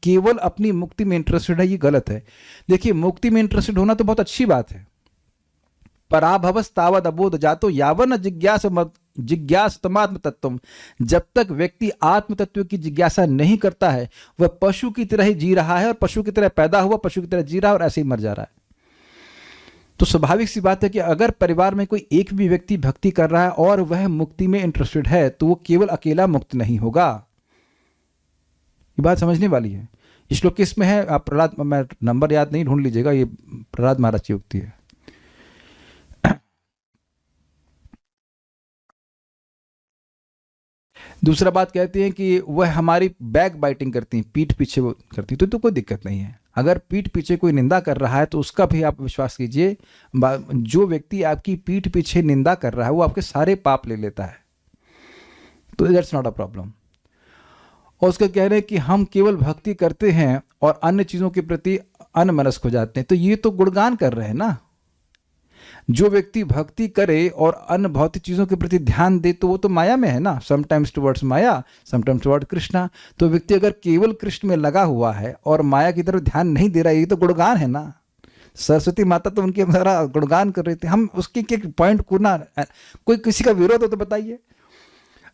केवल अपनी मुक्ति में इंटरेस्टेड है, ये गलत है। देखिए, मुक्ति में इंटरेस्टेड होना तो बहुत अच्छी बात है। पराभवस्तावद अबोध जातो यावन जिज्ञासतमात्म तत्वम। जब तक व्यक्ति आत्म तत्व की जिज्ञासा नहीं करता है, वह पशु की तरह ही जी रहा है, और पशु की तरह पैदा हुआ, पशु की तरह जी रहा है, और ऐसे ही मर जा रहा है। तो स्वाभाविक सी बात है कि अगर परिवार में कोई एक भी व्यक्ति भक्ति कर रहा है और वह मुक्ति में इंटरेस्टेड है, तो वो केवल अकेला मुक्त नहीं होगा। ये बात समझने वाली है। इस श्लोक किसमें है? आप प्रहलाद, मैं नंबर याद नहीं, ढूंढ लीजिएगा, ये प्रहलाद महाराज की उक्ति है। दूसरा बात कहती है कि वह हमारी बैक बाइटिंग करती हैं, पीठ पीछे वो करती, तो कोई दिक्कत नहीं है। अगर पीठ पीछे कोई निंदा कर रहा है तो उसका भी आप विश्वास कीजिए, जो व्यक्ति आपकी पीठ पीछे निंदा कर रहा है वो आपके सारे पाप ले लेता है, तो दैट्स नॉट अ प्रॉब्लम। और उसका कह रहे हैं कि हम केवल भक्ति करते हैं और अन्य चीज़ों के प्रति अनमनस्क हो जाते हैं, तो ये तो गुणगान कर रहे हैं ना। जो व्यक्ति भक्ति करे और अन्य भौतिक चीज़ों के प्रति ध्यान दे, तो वो तो माया में है ना, समटाइम्स टुवर्ड्स माया, समटाइम्स टुवर्ड कृष्णा। तो व्यक्ति अगर केवल कृष्ण में लगा हुआ है और माया की तरफ ध्यान नहीं दे रहा है, ये तो गुणगान है ना। सरस्वती माता तो उनके सारा गुणगान कर रहे थे। हम उसके के पॉइंट को ना, कोई किसी का विरोध हो तो बताइए।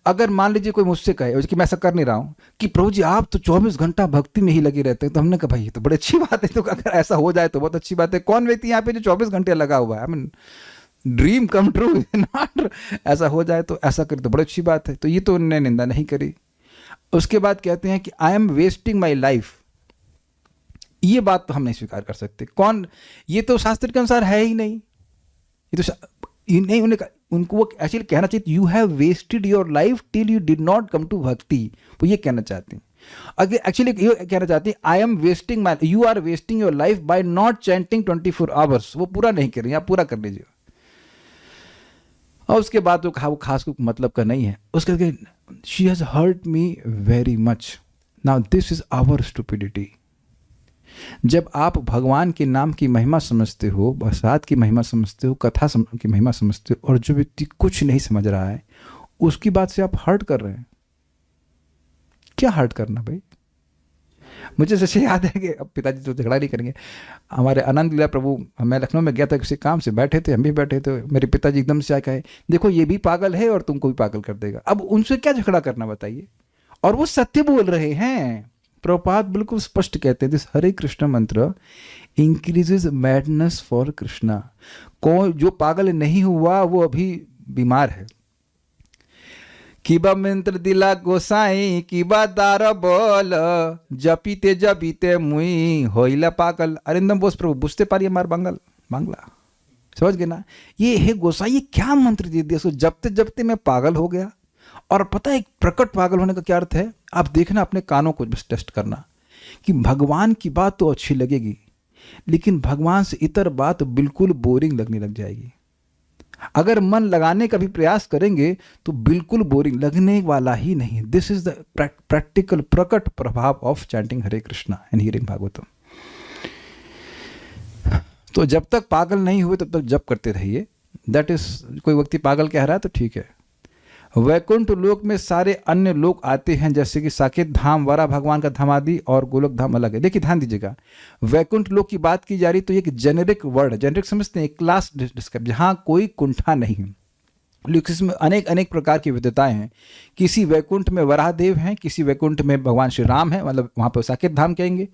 अगर मान लीजिए कोई मुझसे कहे कि मैं ऐसा कर नहीं रहा हूँ कि प्रभु जी आप तो 24 घंटा भक्ति में ही लगे रहते हैं, तो हमने कहा भाई ये तो बड़ी अच्छी बात है, तो अगर ऐसा हो जाए तो बहुत अच्छी बात है। कौन व्यक्ति यहाँ पे जो 24 घंटे लगा हुआ है? I mean dream come true not, ऐसा हो जाए तो ऐसा करे तो बड़ी अच्छी बात है। तो ये तो उन्होंने निंदा नहीं करी। उसके बाद कहते हैं कि आई एम वेस्टिंग माई लाइफ, ये बात तो हम नहीं स्वीकार कर सकते। कौन? ये तो शास्त्र के अनुसार है ही नहीं। ये तो नहीं, उनको वो एक्चुअली कहना चाहिए you have wasted your life till you did not come to bhakti, वो ये कहना चाहते हैं। अगर एक्चुअली ये कहना चाहती है, I am wasting my, you are wasting your life by not chanting 24 hours. वो पूरा नहीं कर रही, आप पूरा कर लीजिए। और उसके बाद वो खास को मतलब का नहीं है। उसके she has hurt me very much, now this is our stupidity. जब आप भगवान के नाम की महिमा समझते हो, बरसात की महिमा समझते हो, कथा की महिमा समझते हो, और जो व्यक्ति कुछ नहीं समझ रहा है उसकी बात से आप हर्ट कर रहे हैं, क्या हर्ट करना भाई। मुझे जैसे याद है कि अब पिताजी तो झगड़ा नहीं करेंगे, हमारे आनंद लीला प्रभु, मैं लखनऊ में गया था किसी काम से, बैठे थे, हम भी बैठे थे, मेरे पिताजी एकदम से आए कहे, देखो ये भी पागल है और तुमको भी पागल कर देगा। अब उनसे क्या झगड़ा करना बताइए, और वो सत्य बोल रहे हैं। प्रभुपाद बिल्कुल स्पष्ट कहते हैं, दिस हरे कृष्ण मंत्र इंक्रीजेज मैडनेस फॉर कृष्णा। कौन जो पागल नहीं हुआ वो अभी बीमार है। किबा मंत्र दिला गोसाई, किबा दार बोल, जपीते जपीते मुई होइला पागल। अरिंदम बोस प्रभु बुझते पारी हमार बांग्ला समझ गए ना। ये है गोसाई, ये क्या मंत्र दे दिया, सो जपते जपते मैं पागल हो गया। और पता है प्रकट पागल होने का क्या अर्थ है, आप देखना अपने कानों को बस टेस्ट करना कि भगवान की बात तो अच्छी लगेगी, लेकिन भगवान से इतर बात बिल्कुल बोरिंग लगने लग जाएगी। अगर मन लगाने का भी प्रयास करेंगे तो बिल्कुल बोरिंग लगने वाला ही नहीं। दिस इज द प्रैक्टिकल प्रकट प्रभाव of chanting Hare Krishna and hearing Bhagavatam. तो जब तक पागल नहीं हुए तब तक जप करते रहिए। दैट इज, कोई व्यक्ति पागल कह रहा है तो ठीक है। वैकुंठ लोक में सारे अन्य लोग आते हैं, जैसे कि साकेत धाम, वरा भगवान का धाम आदि, और गोलोक धाम अलग है। देखिए ध्यान दीजिएगा, वैकुंठ लोक की बात की जा रही तो ये एक जेनेरिक वर्ड है, जेनेरिक समझते हैं, क्लास डिस्क्राइब, जहाँ कोई कुंठा नहीं है, लेकिन इसमें अनेक अनेक प्रकार की विविधताएं हैं। किसी वैकुंठ में वराहदेव हैं, किसी वैकुंठ में भगवान श्री राम है, मतलब वहाँ पर साकेत धाम कहेंगे,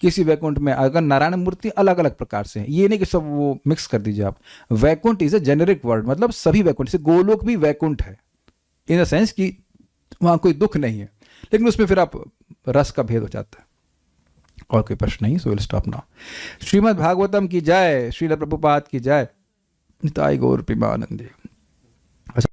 किसी वैकुंठ में अगर नारायण मूर्ति, अलग अलग प्रकार से हैं। ये नहीं कि सब वो मिक्स कर दीजिए आप। Vaikuntha is a generic word, मतलब सभी वैकुंठ, जैसे गोलोक भी वैकुंठ है इन द सेंस कि वहाँ कोई दुख नहीं है, लेकिन उसमें फिर आप रस का भेद हो जाता है। और कोई प्रश्न नहीं, so will stop now. Shrimad Bhagavatam की जय, श्रील प्रभुपाद की जय, निताई गौर प्रेमानंदे।